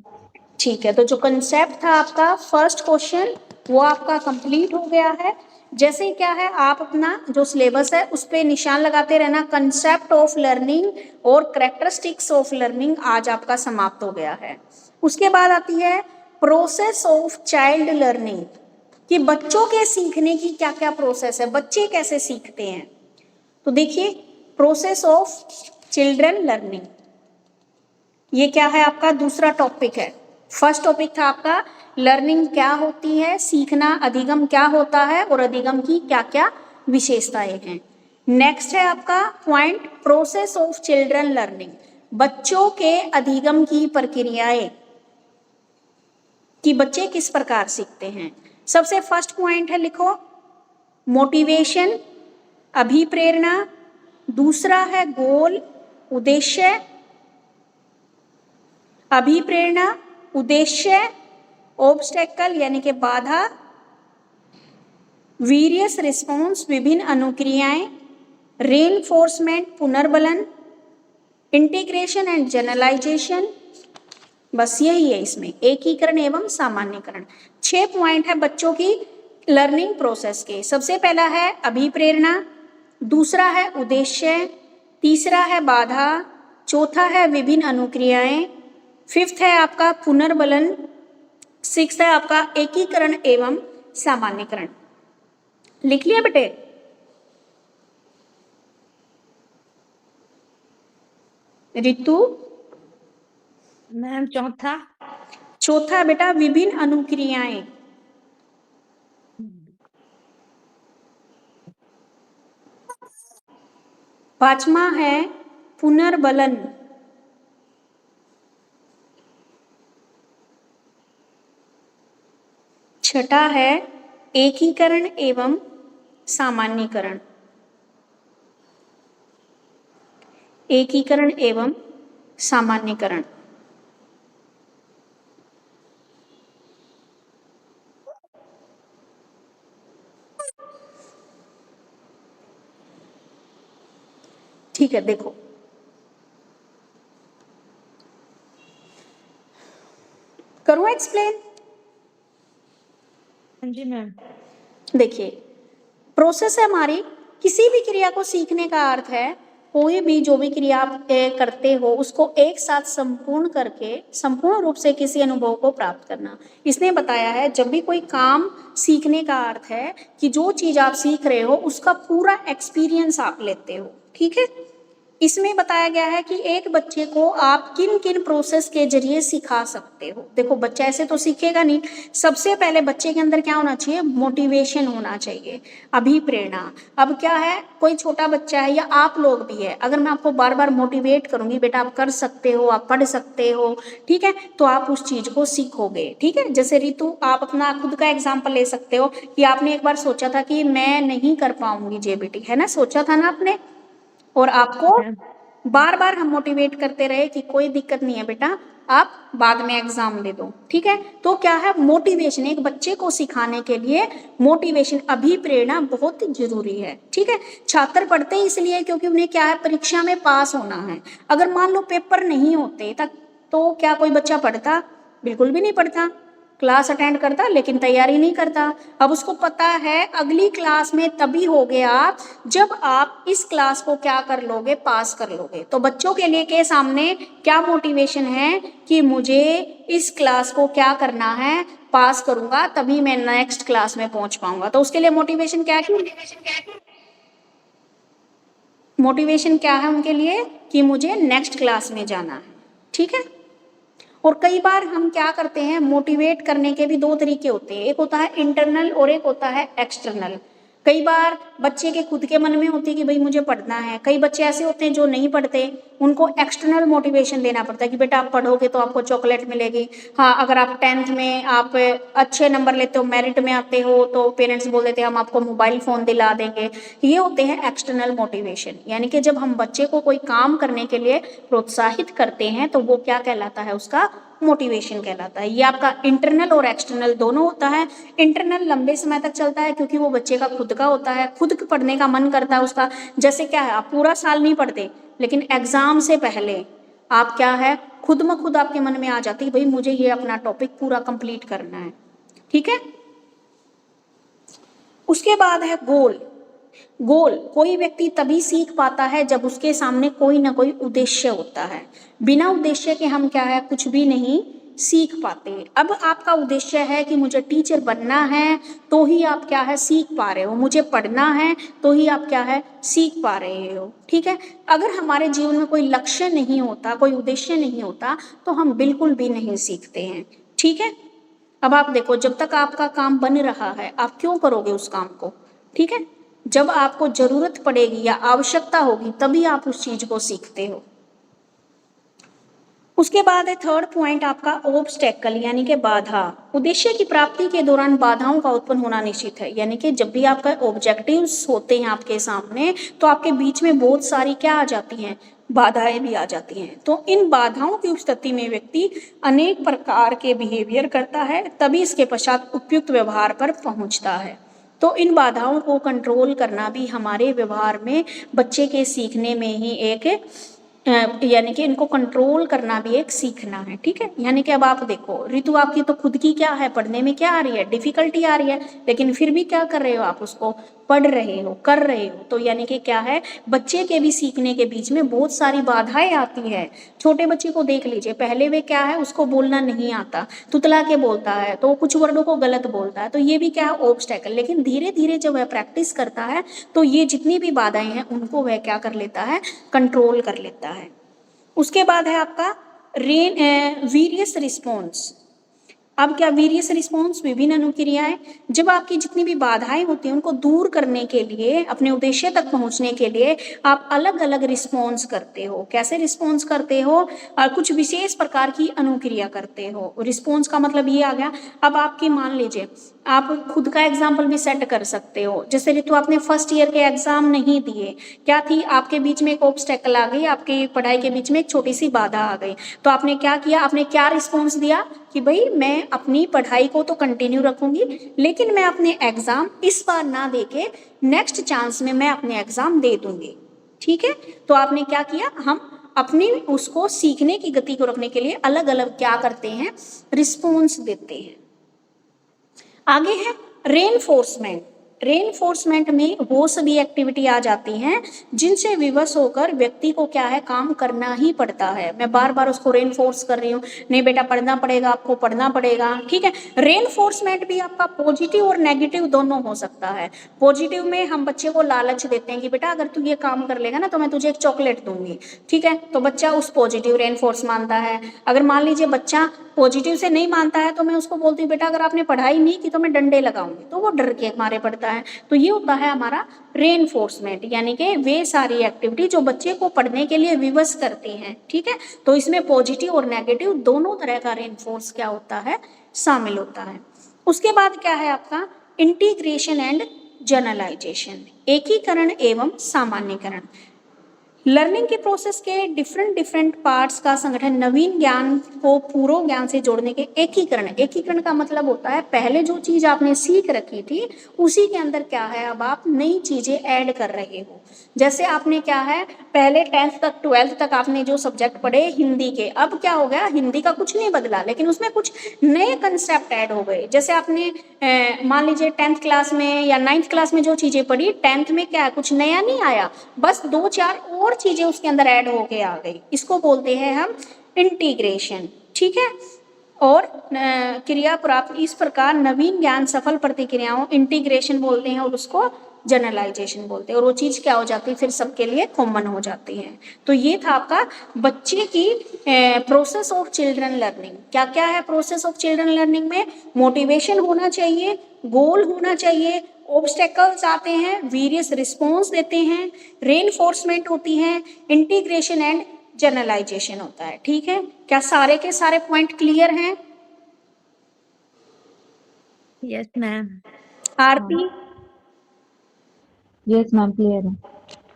ठीक है, तो जो कंसेप्ट था आपका फर्स्ट क्वेश्चन वो आपका कंप्लीट हो गया है। जैसे ही क्या है, आप अपना जो सिलेबस है उस पर निशान लगाते रहना। कंसेप्ट ऑफ लर्निंग और कैरेक्टरिस्टिक्स ऑफ लर्निंग आज आपका समाप्त हो गया है। उसके बाद आती है प्रोसेस ऑफ चाइल्ड लर्निंग, कि बच्चों के सीखने की क्या क्या प्रोसेस है, बच्चे कैसे सीखते हैं। तो देखिए, प्रोसेस ऑफ चिल्ड्रन लर्निंग, ये क्या है आपका दूसरा टॉपिक है। फर्स्ट टॉपिक था आपका लर्निंग क्या होती है, सीखना, अधिगम क्या होता है और अधिगम की क्या क्या विशेषताएं हैं। नेक्स्ट है आपका point process of children learning, बच्चों के अधिगम की प्रक्रियाएं, कि बच्चे किस प्रकार सीखते हैं। सबसे फर्स्ट पॉइंट है, लिखो, मोटिवेशन, अभिप्रेरणा। दूसरा है गोल, उद्देश्य, अभिप्रेरणा, उद्देश्य, ऑब्स्टेकल यानी कि बाधा, वीरियस रिस्पॉन्स विभिन्न अनुक्रियाएं, रेनफोर्समेंट पुनर्बलन, इंटीग्रेशन एंड जनरलाइजेशन। बस यही है इसमें, एकीकरण एवं सामान्यकरण। 6 पॉइंट है बच्चों की लर्निंग प्रोसेस के। सबसे पहला है अभिप्रेरणा, दूसरा है उद्देश्य, तीसरा है बाधा, चौथा है विभिन्न अनुक्रियाएं, फिफ्थ है आपका पुनर्बलन, सिक्स है आपका एकीकरण एवं सामान्यकरण। लिख लिया बेटे? रितु? मैम चौथा? चौथा बेटा विभिन्न अनुक्रियाएं। पांचवा है पुनर्बलन। छठा है एकीकरण एवं सामान्यीकरण। एकीकरण एवं सामान्यीकरण। ठीक है, देखो करूं एक्सप्लेन? जी मैम। देखिए, प्रोसेस है हमारी, किसी भी क्रिया को सीखने का अर्थ है कोई भी जो भी क्रिया आप करते हो उसको एक साथ संपूर्ण करके संपूर्ण रूप से किसी अनुभव को प्राप्त करना। इसने बताया है जब भी कोई काम सीखने का अर्थ है कि जो चीज आप सीख रहे हो उसका पूरा एक्सपीरियंस आप लेते हो। ठीक है, इसमें बताया गया है कि एक बच्चे को आप किन किन प्रोसेस के जरिए सिखा सकते हो। देखो, बच्चा ऐसे तो सीखेगा नहीं, सबसे पहले बच्चे के अंदर क्या होना चाहिए, मोटिवेशन होना चाहिए, अभिप्रेरणा। अब क्या है, कोई छोटा बच्चा है या आप लोग भी है, अगर मैं आपको बार बार मोटिवेट करूंगी, बेटा आप कर सकते हो, आप पढ़ सकते हो, ठीक है, तो आप उस चीज को सीखोगे। ठीक है, जैसे रितु आप अपना खुद का एग्जाम्पल ले सकते हो कि आपने एक बार सोचा था कि मैं नहीं कर पाऊंगी जेबीटी, है ना, सोचा था ना आपने, और आपको बार बार हम मोटिवेट करते रहे कि कोई दिक्कत नहीं है बेटा, आप बाद में एग्जाम दे दो। ठीक है, तो क्या है, मोटिवेशन, एक बच्चे को सिखाने के लिए मोटिवेशन, अभिप्रेरणा बहुत जरूरी है। ठीक है, छात्र पढ़ते हैं इसलिए क्योंकि उन्हें क्या है, परीक्षा में पास होना है। अगर मान लो पेपर नहीं होते तो क्या कोई बच्चा पढ़ता? बिल्कुल भी नहीं पढ़ता। क्लास अटेंड करता लेकिन तैयारी नहीं करता। अब उसको पता है अगली क्लास में तभी होगे आप जब आप इस क्लास को क्या कर लोगे, पास कर लोगे। तो बच्चों के लिए के सामने क्या मोटिवेशन है कि मुझे इस क्लास को क्या करना है, पास करूंगा तभी मैं नेक्स्ट क्लास में पहुंच पाऊंगा। तो उसके लिए मोटिवेशन क्या है, मोटिवेशन क्या है उनके लिए कि मुझे नेक्स्ट क्लास में जाना है। ठीक है। और कई बार हम क्या करते हैं, मोटिवेट करने के भी दो तरीके होते हैं, एक होता है इंटरनल और एक होता है एक्सटर्नल। कई बार बच्चे के खुद के मन में होती है कि भाई मुझे पढ़ना है। कई बच्चे ऐसे होते हैं जो नहीं पढ़ते, उनको एक्सटर्नल मोटिवेशन देना पड़ता है कि बेटा आप पढ़ोगे तो आपको चॉकलेट मिलेगी। हाँ, अगर आप 10th में आप अच्छे नंबर लेते हो, मेरिट में आते हो, तो पेरेंट्स बोल देते हैं हम आपको मोबाइल फ़ोन दिला देंगे। ये होते हैं एक्सटर्नल मोटिवेशन। यानी कि जब हम बच्चे को कोई काम करने के लिए प्रोत्साहित करते हैं तो वो क्या कहलाता है, उसका मोटिवेशन कहलाता है। ये आपका इंटरनल और एक्सटर्नल दोनों होता है। इंटरनल लंबे समय तक चलता है क्योंकि वो बच्चे का खुद का होता है, खुद पढ़ने का मन करता है उसका। जैसे क्या है, आप पूरा साल नहीं पढ़ते लेकिन एग्जाम से पहले आप क्या है, खुद में खुद आपके मन में आ जाती है भाई मुझे ये अपना टॉपिक पूरा कंप्लीट करना है। ठीक है। उसके बाद है गोल। गोल कोई व्यक्ति तभी सीख पाता है जब उसके सामने कोई ना कोई उद्देश्य होता है। बिना उद्देश्य के हम क्या है, कुछ भी नहीं सीख पाते। अब आपका उद्देश्य है कि मुझे टीचर बनना है तो ही आप क्या है, सीख पा रहे हो। मुझे पढ़ना है तो ही आप क्या है, सीख पा रहे हो। ठीक है। अगर हमारे जीवन में कोई लक्ष्य नहीं होता, कोई उद्देश्य नहीं होता तो हम बिल्कुल भी नहीं सीखते हैं। ठीक है। अब आप देखो, जब तक आपका काम बन रहा है आप क्यों करोगे उस काम को। ठीक है। जब आपको जरूरत पड़ेगी या आवश्यकता होगी तभी आप उस चीज को सीखते हो। उसके बाद है थर्ड पॉइंट आपका ऑब्स्टेकल, यानी कि बाधा। उद्देश्य की प्राप्ति के दौरान बाधाओं का उत्पन्न होना निश्चित है। यानी कि जब भी आपका ऑब्जेक्टिव्स होते हैं आपके सामने तो आपके बीच में बहुत सारी क्या आ जाती हैं, बाधाएं भी आ जाती हैं। तो इन बाधाओं की उपस्थिति में व्यक्ति अनेक प्रकार के बिहेवियर करता है, तभी इसके पश्चात उपयुक्त व्यवहार पर पहुंचता है। तो इन बाधाओं को कंट्रोल करना भी हमारे व्यवहार में, बच्चे के सीखने में ही एक यानी कि इनको कंट्रोल करना भी एक सीखना है। ठीक है। यानी कि अब आप देखो, ऋतु आपकी तो खुद की क्या है, पढ़ने में क्या आ रही है, डिफिकल्टी आ रही है, लेकिन फिर भी क्या कर रहे हो, आप उसको पढ़ रहे हो, कर रहे हो। तो यानी कि क्या है, बच्चे के भी सीखने के बीच में बहुत सारी बाधाएं आती है। छोटे बच्चे को देख लीजिए, पहले वे क्या है, उसको बोलना नहीं आता, तुतला के बोलता है, तो कुछ वर्डों को गलत बोलता है, तो ये भी क्या है, ऑब्स्टेकल। लेकिन धीरे धीरे जब वह प्रैक्टिस करता है तो ये जितनी भी बाधाएं हैं उनको वह क्या कर लेता है, कंट्रोल कर लेता है। उसके बाद है आपका वीरियस रिस्पॉन्स। अब क्या वीरियस रिस्पॉन्स, विभिन्न अनुक्रियाएं। जब आपकी जितनी भी बाधाएं होती हैं उनको दूर करने के लिए, अपने उद्देश्य तक पहुंचने के लिए आप अलग अलग रिस्पॉन्स करते हो। कैसे रिस्पॉन्स करते हो, कुछ विशेष प्रकार की अनुक्रिया करते हो। रिस्पॉन्स का मतलब ये आ गया, अब आपकी मान लीजिए आप खुद का एग्जाम्पल भी सेट कर सकते हो। जैसे ऋतु आपने फर्स्ट ईयर के एग्जाम नहीं दिए, क्या थी, आपके बीच में एक ऑब्स्टेकल आ गई, आपकी पढ़ाई के बीच में एक छोटी सी बाधा आ गई। तो आपने क्या किया, आपने क्या रिस्पॉन्स दिया कि भाई मैं अपनी पढ़ाई को तो कंटिन्यू रखूंगी लेकिन मैं अपने एग्जाम इस बार ना देके नेक्स्ट चांस में मैं अपने एग्जाम दे दूंगी। ठीक है। तो आपने क्या किया, हम अपनी उसको सीखने की गति को रखने के लिए अलग अलग क्या करते हैं, रिस्पॉन्स देते हैं। आगे है रेनफोर्समेंट। रेनफोर्समेंट में वो सभी एक्टिविटी आ जाती हैं जिनसे विवश होकर व्यक्ति को क्या है, काम करना ही पड़ता है। मैं बार बार उसको रेनफोर्स कर रही हूँ, नहीं बेटा पढ़ना पड़ेगा, आपको पढ़ना पड़ेगा। ठीक है। रेनफोर्समेंट भी आपका पॉजिटिव और नेगेटिव दोनों हो सकता है। पॉजिटिव में हम बच्चे को लालच देते हैं कि बेटा अगर तू ये काम कर लेगा ना तो मैं तुझे एक चॉकलेट दूंगी। ठीक है। तो बच्चा उस पॉजिटिव रेनफोर्स मानता है। अगर मान लीजिए बच्चा पॉजिटिव से नहीं मानता है तो मैं उसको बोलती हूँ बेटा अगर आपने पढ़ाई नहीं की तो मैं डंडे लगाऊंगी, तो वो डर के मारे पड़ता है। तो ये होता है हमारा रेनफोर्समेंट, यानी कि वे सारी एक्टिविटी जो बच्चे को पढ़ने के लिए विवश करती हैं। ठीक है। तो इसमें पॉजिटिव और नेगेटिव दोनों तरह का रेनफोर्स क्या होता है, शामिल होता है। उसके बाद क्या है आपका इंटीग्रेशन एंड जनरलाइजेशन, एकीकरण एवं सामान्यकरण। लर्निंग के प्रोसेस के डिफरेंट डिफरेंट पार्ट्स का संगठन नवीन ज्ञान को पूर्व ज्ञान से जोड़ने के एकीकरण का मतलब होता है पहले जो चीज आपने सीख रखी थी उसी के अंदर क्या है अब आप नई चीजें ऐड कर रहे हो। जैसे आपने क्या है पहले 10th तक 12th तक आपने जो सब्जेक्ट पढ़े हिंदी के, अब क्या हो गया हिंदी का कुछ नहीं बदला लेकिन उसमें कुछ नए कंसेप्ट ऐड हो गए। जैसे आपने मान लीजिए 10th क्लास में या 9th क्लास में जो चीजें पढ़ी 10th में क्या है कुछ नया नहीं आया, बस 2-4 और चीजें उसके अंदर ऐड होके आ गई। इसको बोलते हैं हम इंटीग्रेशन, ठीक है। और क्रिया प्राप्त इस प्रकार नवीन ज्ञान सफल प्रतिक्रियाओं इंटीग्रेशन बोलते हैं और उसको जनरलाइजेशन बोलते हैं और वो चीज क्या हो जाती है फिर सबके लिए कॉमन हो जाती है। तो ये था आपका बच्चे की प्रोसेस ऑफ चिल्ड्रन लर्निंग। क्या क्या है प्रोसेस ऑफ चिल्ड्रन लर्निंग में? मोटिवेशन होना चाहिए, गोल होना चाहिए, ऑब्स्टेकल्स आते हैं, वेरियस रिस्पॉन्स देते हैं, रेनफोर्समेंट होती है, इंटीग्रेशन एंड जनरलाइजेशन होता है। ठीक है, क्या सारे के सारे पॉइंट क्लियर हैं? Yes ma'am. Aarti? Yes ma'am clear है।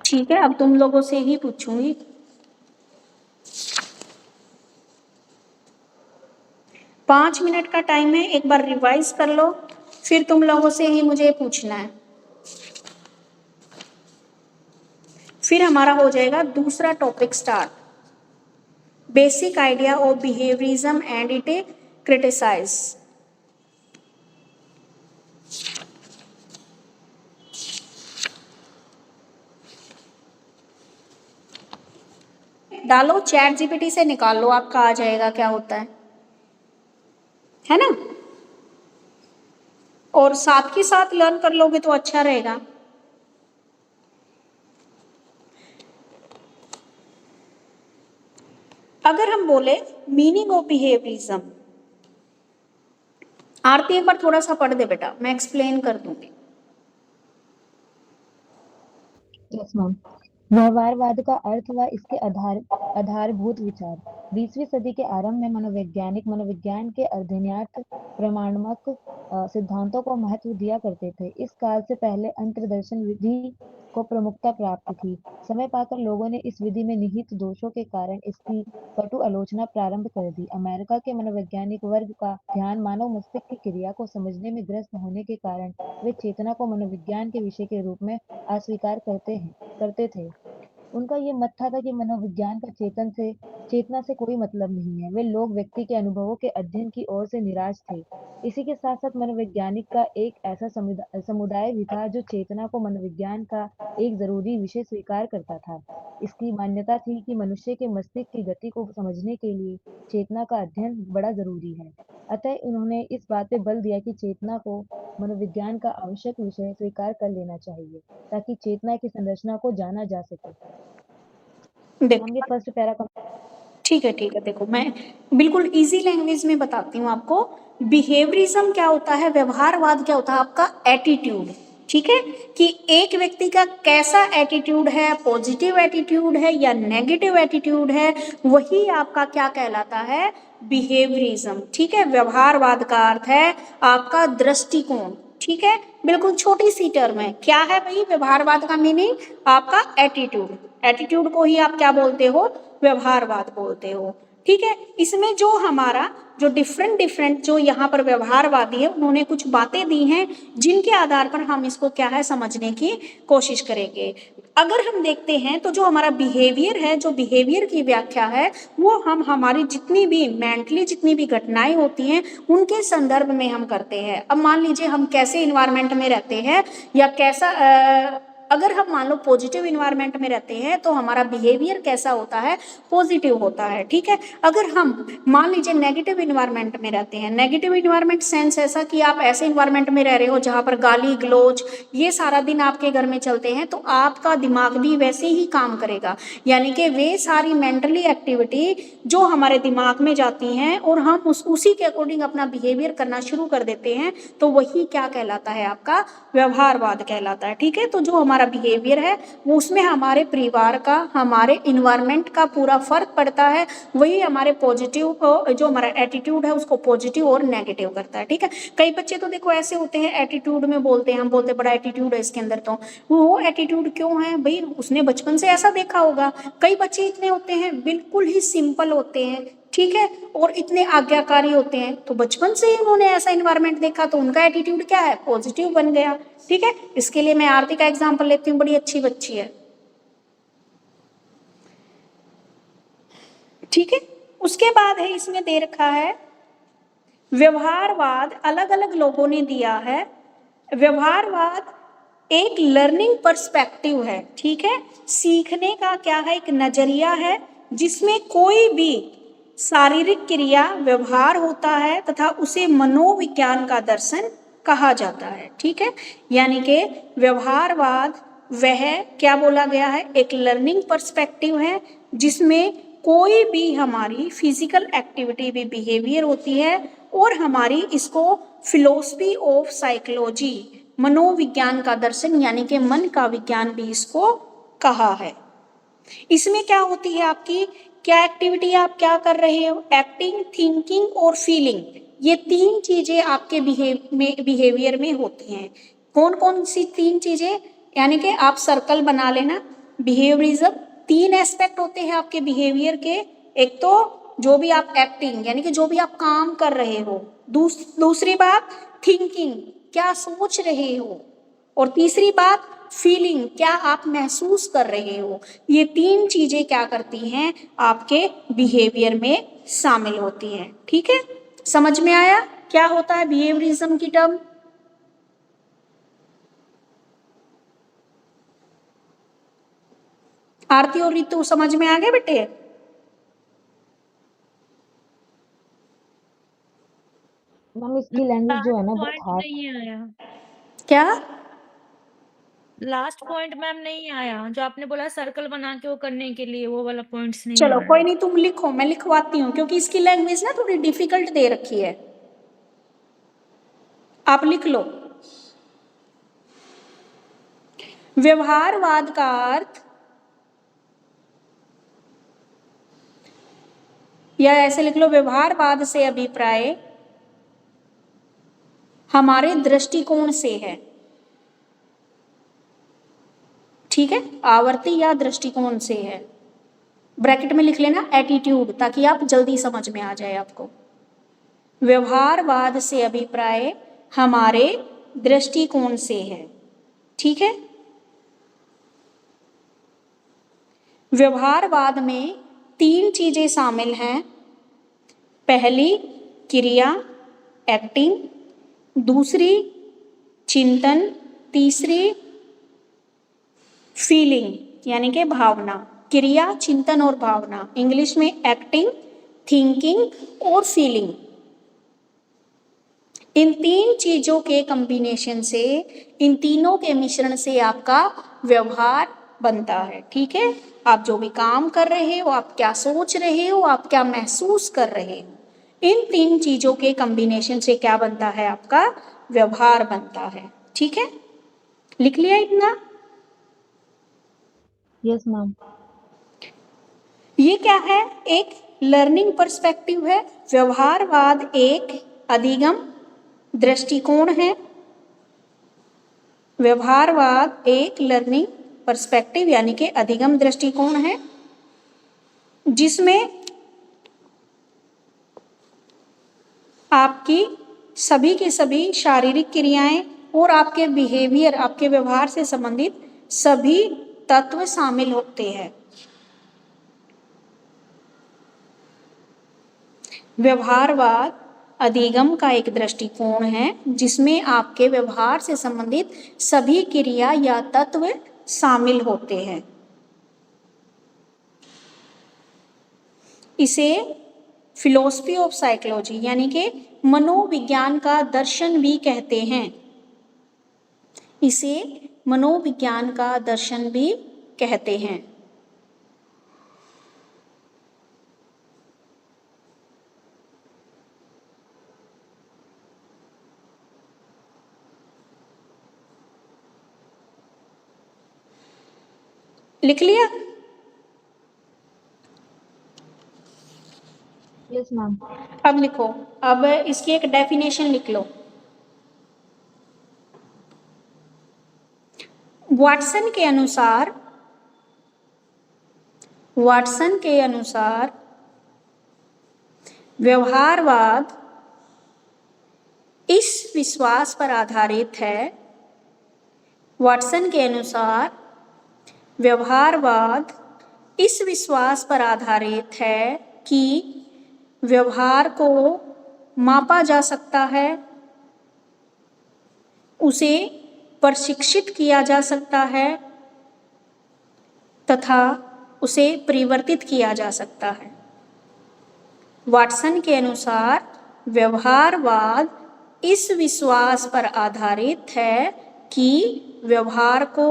ठीक है, अब तुम लोगों से ही पूछूंगी। पाँच मिनट का टाइम है, एक बार रिवाइज कर लो, फिर तुम लोगों से ही मुझे पूछना है। फिर हमारा हो जाएगा दूसरा topic start, basic idea of behaviourism and it criticise. डालो चैट जीपीटी से निकाल लो, आपका आ जाएगा क्या होता है ना। और साथ के साथ लर्न कर लोगे तो अच्छा रहेगा। अगर हम बोले मीनिंग ऑफ बिहेवियरिज्म, आरती एक बार थोड़ा सा पढ़ दे बेटा, मैं एक्सप्लेन कर दूंगी। Yes ma'am. व्यवहारवाद का अर्थ व इसके आधारभूत विचार। 20वीं सदी के आरंभ में मनोवैज्ञानिक मनोविज्ञान के अध्ययनार्थ प्रमाणात्मक सिद्धांतों को महत्व दिया करते थे। इस काल से पहले अंतर्दर्शन विधि को प्रमुखता प्राप्त थी। समय पाकर लोगों ने इस विधि में निहित दोषों के कारण इसकी कटु आलोचना प्रारंभ कर दी। अमेरिका के मनोवैज्ञानिक वर्ग का ध्यान मानव मस्तिष्क की क्रिया को समझने में ग्रस्त होने के कारण वे चेतना को मनोविज्ञान के विषय के रूप में अस्वीकार करते थे। उनका ये मत था कि मनोविज्ञान का चेतना से कोई मतलब नहीं है। वे लोग व्यक्ति के अनुभवों के अध्ययन की ओर से निराश थे। इसी के साथ साथ मनोवैज्ञानिक का एक ऐसा समुदाय भी था जो चेतना को मनोविज्ञान का एक जरूरी विषय स्वीकार करता था। इसकी मान्यता थी कि मनुष्य के मस्तिष्क की गति को समझने के लिए चेतना का अध्ययन बड़ा जरूरी है। अतः उन्होंने इस बात पे बल दिया कि चेतना को मनोविज्ञान का आवश्यक विषय स्वीकार कर लेना चाहिए ताकि चेतना की संरचना को जाना जा सके। हम ये फर्स्ट पैरा ठीक है, देखो मैं बिल्कुल इजी लैंग्वेज में बताती हूँ आपको। बिहेवियरिज्म क्या होता है, व्यवहारवाद क्या होता है, आपका एटीट्यूड। ठीक है, कि एक व्यक्ति का कैसा एटीट्यूड है, पॉजिटिव एटीट्यूड है या नेगेटिव एटीट्यूड है, वही आपका क्या कहलाता है, बिहेवियरिज्म। ठीक है, व्यवहारवाद का अर्थ है आपका दृष्टिकोण। ठीक है, बिल्कुल छोटी सी टर्म है। क्या है भाई व्यवहारवाद का मीनिंग? आपका एटीट्यूड। एटीट्यूड को ही आप क्या बोलते हो, व्यवहारवाद बोलते हो। ठीक है, इसमें जो हमारा जो डिफरेंट जो यहाँ पर व्यवहारवादी है उन्होंने कुछ बातें दी हैं जिनके आधार पर हम इसको क्या है समझने की कोशिश करेंगे। अगर हम देखते हैं तो जो हमारा बिहेवियर है, जो बिहेवियर की व्याख्या है वो हम हमारी जितनी भी मेंटली जितनी भी घटनाएं होती हैं उनके संदर्भ में हम करते हैं। अब मान लीजिए हम कैसे इन्वायरमेंट में रहते हैं या कैसा अगर हम मान लो पॉजिटिव इन्वायरमेंट में रहते हैं तो हमारा बिहेवियर कैसा होता है, पॉजिटिव होता है। ठीक है, अगर हम मान लीजिए नेगेटिव इन्वायरमेंट में रहते हैं, नेगेटिव इन्वायरमेंट सेंस ऐसा कि आप ऐसे इन्वायरमेंट में रह रहे हो जहाँ पर गाली गलौज ये सारा दिन आपके घर में चलते हैं, तो आपका दिमाग भी वैसे ही काम करेगा। यानी कि वे सारी मेंटली एक्टिविटी जो हमारे दिमाग में जाती हैं और हम उसी के अकॉर्डिंग अपना बिहेवियर करना शुरू कर देते हैं, तो वही क्या कहलाता है, आपका व्यवहारवाद कहलाता है। ठीक है, तो जो हमारा हमारा बिहेवियर है वो उसमें हमारे परिवार का, हमारे इन्वायरमेंट का पूरा फर्क पड़ता है। वही हमारे पॉजिटिव को, जो हमारा एटीट्यूड है उसको पॉजिटिव और नेगेटिव करता है। ठीक है, कई बच्चे तो देखो ऐसे होते हैं एटीट्यूड में बोलते हैं, हम बोलते हैं बड़ा एटीट्यूड है इसके अंदर, तो वो एटीट्यूड क्यों है भाई, उसने बचपन से ऐसा देखा होगा। कई बच्चे इतने होते हैं बिल्कुल ही सिंपल होते हैं, ठीक है, और इतने आज्ञाकारी होते हैं, तो बचपन से ही उन्होंने ऐसा इन्वायरमेंट देखा तो उनका एटीट्यूड क्या है, पॉजिटिव बन गया। ठीक है, इसके लिए मैं आरती का एग्जांपल लेती हूँ, बड़ी अच्छी बच्ची है। ठीक है, उसके बाद है इसमें दे रखा है व्यवहारवाद, अलग अलग लोगों ने दिया है। व्यवहारवाद एक लर्निंग पर्सपेक्टिव है, ठीक है, सीखने का क्या है, एक नजरिया है जिसमें कोई भी शारीरिक क्रिया व्यवहार होता है तथा उसे मनोविज्ञान का दर्शन कहा जाता है। ठीक है, यानी कि व्यवहारवाद वह क्या बोला गया है, एक लर्निंग पर्सपेक्टिव है जिसमें कोई भी हमारी फिजिकल एक्टिविटी भी बिहेवियर होती है, और हमारी इसको फिलोसफी ऑफ साइकोलॉजी, मनोविज्ञान का दर्शन यानी कि मन का विज्ञान भी इसको कहा है। इसमें क्या होती है आपकी, क्या एक्टिविटी आप क्या कर रहे हो, एक्टिंग, थिंकिंग और फीलिंग, ये तीन चीजें आपके बिहेवियर में होती हैं। कौन कौन सी तीन चीजें, यानी कि आप सर्कल बना लेना। बिहेवियरिज्म, तीन एस्पेक्ट होते हैं आपके बिहेवियर के, एक तो जो भी आप एक्टिंग यानी कि जो भी आप काम कर रहे हो, दूसरी बात थिंकिंग, क्या सोच रहे हो, और तीसरी बात फीलिंग, क्या आप महसूस कर रहे हो। ये तीन चीजें क्या करती हैं, आपके बिहेवियर में शामिल होती हैं। ठीक है, समझ में आया क्या होता है बिहेवियरिज्म की टर्म। आरती और रितु समझ में आ गए बेटे। मैम इसकी लैंग्वेज जो है ना बहुत पॉइंट हार्ड। नहीं आया, क्या, लास्ट पॉइंट मैम नहीं आया जो आपने बोला सर्कल बना के वो करने के लिए, वो वाला पॉइंट्स नहीं चलो आया। कोई नहीं, तुम लिखो, मैं लिखवाती हूँ क्योंकि इसकी लैंग्वेज ना थोड़ी डिफिकल्ट दे रखी है, आप लिख लो। व्यवहारवाद का अर्थ, या ऐसे लिख लो, व्यवहारवाद से अभिप्राय हमारे दृष्टिकोण से है। ठीक है, आवर्ती या दृष्टिकोण से है, ब्रैकेट में लिख लेना एटीट्यूड ताकि आप जल्दी समझ में आ जाए आपको। व्यवहारवाद से अभिप्राय हमारे दृष्टिकोण से है। ठीक है, व्यवहारवाद में तीन चीजें शामिल हैं, पहली क्रिया एक्टिंग, दूसरी चिंतन, तीसरी फीलिंग यानी कि भावना। क्रिया, चिंतन और भावना, इंग्लिश में एक्टिंग, थिंकिंग और फीलिंग। इन तीन चीजों के कॉम्बिनेशन से, इन तीनों के मिश्रण से आपका व्यवहार बनता है। ठीक है, आप जो भी काम कर रहे हो, आप क्या सोच रहे हो, आप क्या महसूस कर रहे हो, इन तीन चीजों के कॉम्बिनेशन से क्या बनता है, आपका व्यवहार बनता है। ठीक है, लिख लिया इतना। Yes ma'am. ये क्या है, एक लर्निंग पर्सपेक्टिव है। व्यवहारवाद एक अधिगम दृष्टिकोण है। व्यवहारवाद एक लर्निंग पर्सपेक्टिव यानी कि अधिगम दृष्टिकोण है जिसमें आपकी सभी के सभी शारीरिक क्रियाएं और आपके बिहेवियर, आपके व्यवहार से संबंधित सभी तत्व शामिल होते हैं। व्यवहारवाद अधिगम का एक दृष्टिकोण है जिसमें आपके व्यवहार से संबंधित सभी क्रिया या तत्व शामिल होते हैं। इसे फिलोसफी ऑफ साइकोलॉजी यानी कि मनोविज्ञान का दर्शन भी कहते हैं। इसे मनोविज्ञान का दर्शन भी कहते हैं। लिख लिया? Yes ma'am. अब लिखो, अब इसकी एक डेफिनेशन लिख लो। वाटसन के अनुसार, वाटसन के अनुसार व्यवहारवाद इस विश्वास पर आधारित है, वाटसन के अनुसार व्यवहारवाद इस विश्वास पर आधारित है कि व्यवहार को मापा जा सकता है, उसे प्रशिक्षित किया जा सकता है तथा उसे परिवर्तित किया जा सकता है। वाटसन के अनुसार व्यवहारवाद इस विश्वास पर आधारित है कि व्यवहार को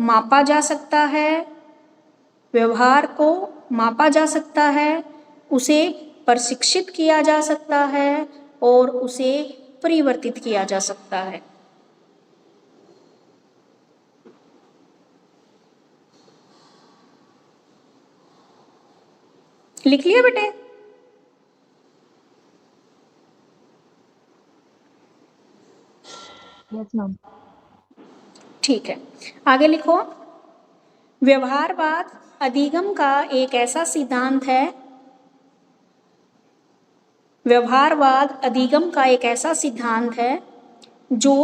मापा जा सकता है, व्यवहार को मापा जा सकता है, उसे प्रशिक्षित किया जा सकता है और उसे परिवर्तित किया जा सकता है। लिख लिया बेटे? Yes ma'am. ठीक है, आगे लिखो। व्यवहारवाद अधिगम का एक ऐसा सिद्धांत है, व्यवहारवाद अधिगम का एक ऐसा सिद्धांत है जो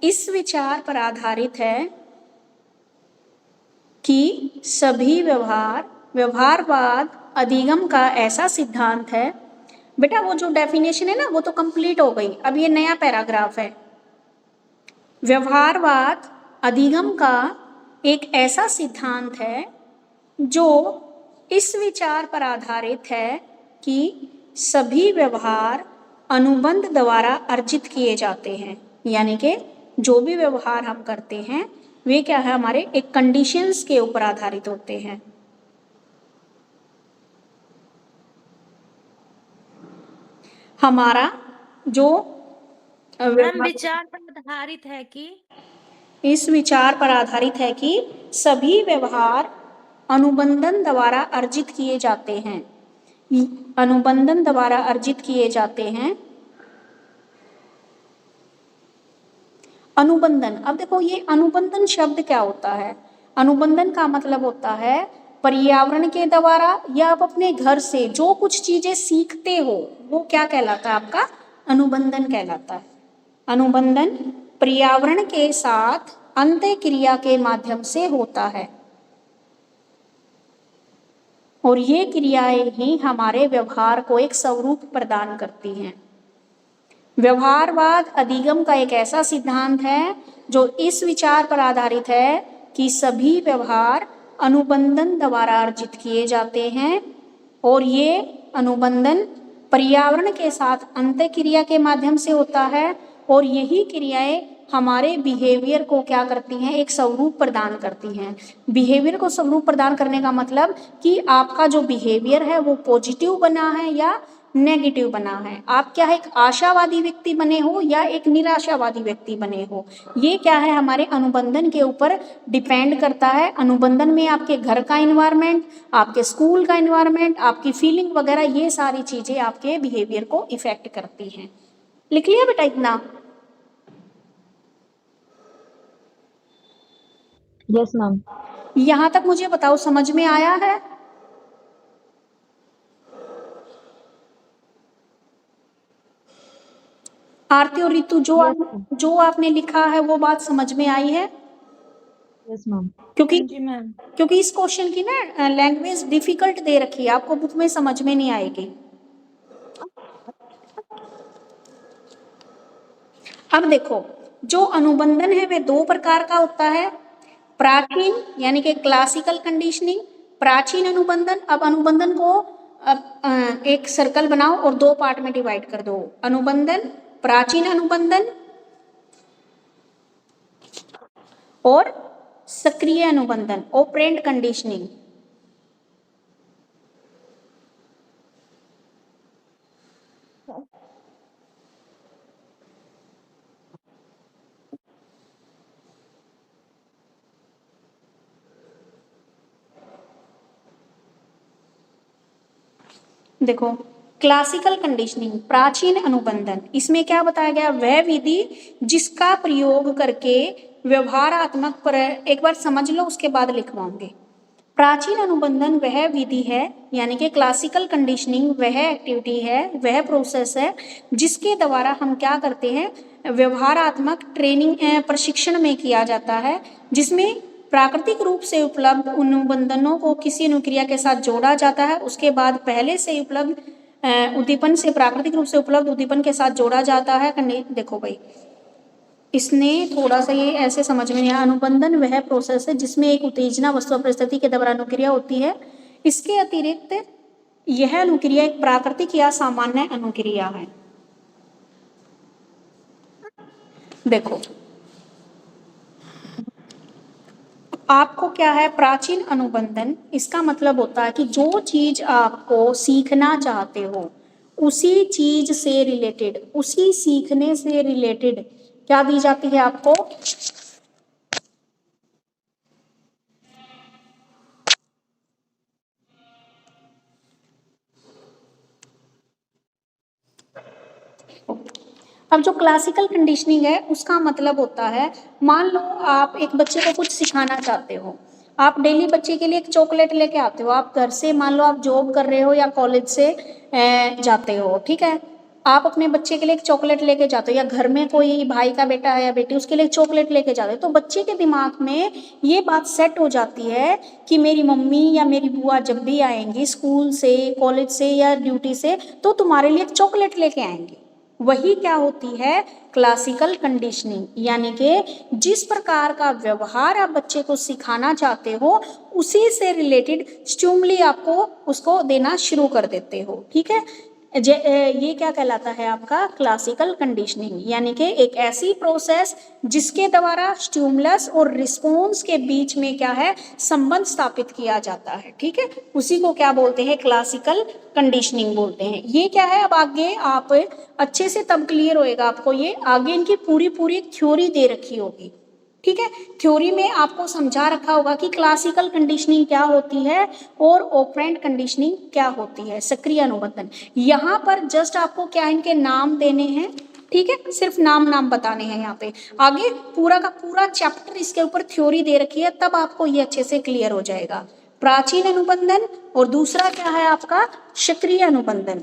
इस विचार पर आधारित है कि सभी व्यवहारवाद अधिगम का ऐसा सिद्धांत है। बेटा वो जो डेफिनेशन है ना वो तो कंप्लीट हो गई, अब ये नया पैराग्राफ है। व्यवहारवाद अधिगम का एक ऐसा सिद्धांत है जो इस विचार पर आधारित है कि सभी व्यवहार अनुबंध द्वारा अर्जित किए जाते हैं, यानी कि जो भी व्यवहार हम करते हैं वे क्या है, हमारे एक कंडीशंस के ऊपर आधारित होते हैं। हमारा जो मैम विचार पर आधारित है कि, इस विचार पर आधारित है कि सभी व्यवहार अनुबंधन द्वारा अर्जित किए जाते हैं, अनुबंधन द्वारा अर्जित किए जाते हैं। अनुबंधन, अब देखो ये अनुबंधन शब्द क्या होता है? अनुबंधन का मतलब होता है पर्यावरण के द्वारा या आप अपने घर से जो कुछ चीजें सीखते हो वो क्या कहलाता है? आपका अनुबंधन कहलाता है। अनुबंधन पर्यावरण के साथ अंतःक्रिया के माध्यम से होता है और ये क्रियाएं ही हमारे व्यवहार को एक स्वरूप प्रदान करती हैं। व्यवहारवाद अधिगम का एक ऐसा सिद्धांत है जो इस विचार पर आधारित है कि सभी व्यवहार अनुबंधन द्वारा अर्जित किए जाते हैं और ये अनुबंधन पर्यावरण के साथ अंतःक्रिया के माध्यम से होता है और यही क्रियाएं हमारे बिहेवियर को क्या करती हैं? एक स्वरूप प्रदान करती हैं। बिहेवियर को स्वरूप प्रदान करने का मतलब कि आपका जो बिहेवियर है वो पॉजिटिव बना है या नेगेटिव बना है, आप क्या है एक आशावादी व्यक्ति बने हो या एक निराशावादी व्यक्ति बने हो, ये क्या है हमारे अनुबंधन के ऊपर डिपेंड करता है। अनुबंधन में आपके घर का इन्वायरमेंट, आपके स्कूल का इन्वायरमेंट, आपकी फीलिंग वगैरह ये सारी चीजें आपके बिहेवियर को इफेक्ट करती हैं। लिख लिया बेटा इतना? Yes ma'am. यहां तक मुझे बताओ समझ में आया है? आरती और ऋतु जो आपने लिखा है वो बात समझ में आई है? Yes ma'am. क्योंकि जी मैम। क्योंकि इस क्वेश्चन की ना लैंग्वेज डिफिकल्ट दे रखी है, आपको बुक में समझ में नहीं आएगी। अब देखो जो अनुबंधन है वे दो प्रकार का होता है, प्राचीन यानी कि क्लासिकल कंडीशनिंग, प्राचीन अनुबंधन। अब अनुबंधन को एक सर्कल बनाओ और दो पार्ट में डिवाइड कर दो, अनुबंधन, प्राचीन अनुबंधन और सक्रिय अनुबंधन, ऑपरेंट कंडीशनिंग। देखो क्लासिकल कंडीशनिंग, प्राचीन अनुबंधन, इसमें क्या बताया गया, वह विधि जिसका प्रयोग करके व्यवहारात्मक पर, एक बार समझ लो उसके बाद लिखवाऊंगे। प्राचीन अनुबंधन वह विधि है, यानी कि क्लासिकल कंडीशनिंग वह एक्टिविटी है, वह प्रोसेस है जिसके द्वारा हम क्या करते हैं, व्यवहारात्मक ट्रेनिंग प्रशिक्षण में किया जाता है, जिसमें प्राकृतिक रूप से उपलब्ध अनुबंधनों को किसी अनुक्रिया के साथ जोड़ा जाता है, उसके बाद पहले से उपलब्ध उद्दीपन से प्राकृतिक रूप से उपलब्ध उद्दीपन के साथ जोड़ा जाता है। देखो भाई, इसने थोड़ा सा ये ऐसे समझ में नहीं आया, अनुबंधन वह प्रोसेस है जिसमें एक उत्तेजना वस्तु परिस्थिति के द्वारा अनुक्रिया होती है। इसके अतिरिक्त यह अनुक्रिया एक प्राकृतिक या सामान्य अनुक्रिया है। देखो आपको क्या है, प्राचीन अनुबंधन, इसका मतलब होता है कि जो चीज आपको सीखना चाहते हो उसी चीज से रिलेटेड, उसी सीखने से रिलेटेड क्या दी जाती है आपको, अब जो क्लासिकल कंडीशनिंग है उसका मतलब होता है, मान लो आप एक बच्चे को कुछ सिखाना चाहते हो, आप डेली बच्चे के लिए एक चॉकलेट लेके आते हो, आप घर से मान लो आप जॉब कर रहे हो या कॉलेज से जाते हो, ठीक है, आप अपने बच्चे के लिए एक चॉकलेट लेके जाते हो, या घर में कोई भाई का बेटा है या बेटी, उसके लिए चॉकलेट लेके जाते हो, तो बच्चे के दिमाग में ये बात सेट हो जाती है कि मेरी मम्मी या मेरी बुआ जब भी आएंगी स्कूल से, कॉलेज से या ड्यूटी से, तो तुम्हारे लिए एक चॉकलेट लेके आएंगे। वही क्या होती है, क्लासिकल कंडीशनिंग, यानी कि जिस प्रकार का व्यवहार आप बच्चे को सिखाना चाहते हो उसी से रिलेटेड स्टिमुली आपको उसको देना शुरू कर देते हो, ठीक है। ये क्या कहलाता है आपका, क्लासिकल कंडीशनिंग, यानी कि एक ऐसी प्रोसेस जिसके द्वारा स्टिमुलस और रिस्पॉन्स के बीच में क्या है, संबंध स्थापित किया जाता है, ठीक है, उसी को क्या बोलते हैं, क्लासिकल कंडीशनिंग बोलते हैं। ये क्या है, अब आगे आप अच्छे से तब क्लियर होएगा आपको, ये आगे इनकी पूरी पूरी थ्योरी दे रखी होगी, ठीक है, थ्योरी में आपको समझा रखा होगा कि क्लासिकल कंडीशनिंग क्या होती है और ऑपरेंट कंडीशनिंग क्या होती है, सक्रिय अनुबंधन। यहाँ पर जस्ट आपको क्या इनके नाम देने हैं, ठीक है, सिर्फ नाम बताने हैं, यहाँ पे आगे पूरा का पूरा चैप्टर इसके ऊपर थ्योरी दे रखी है, तब आपको ये अच्छे से क्लियर हो जाएगा। प्राचीन अनुबंधन और दूसरा क्या है आपका, सक्रिय अनुबंधन,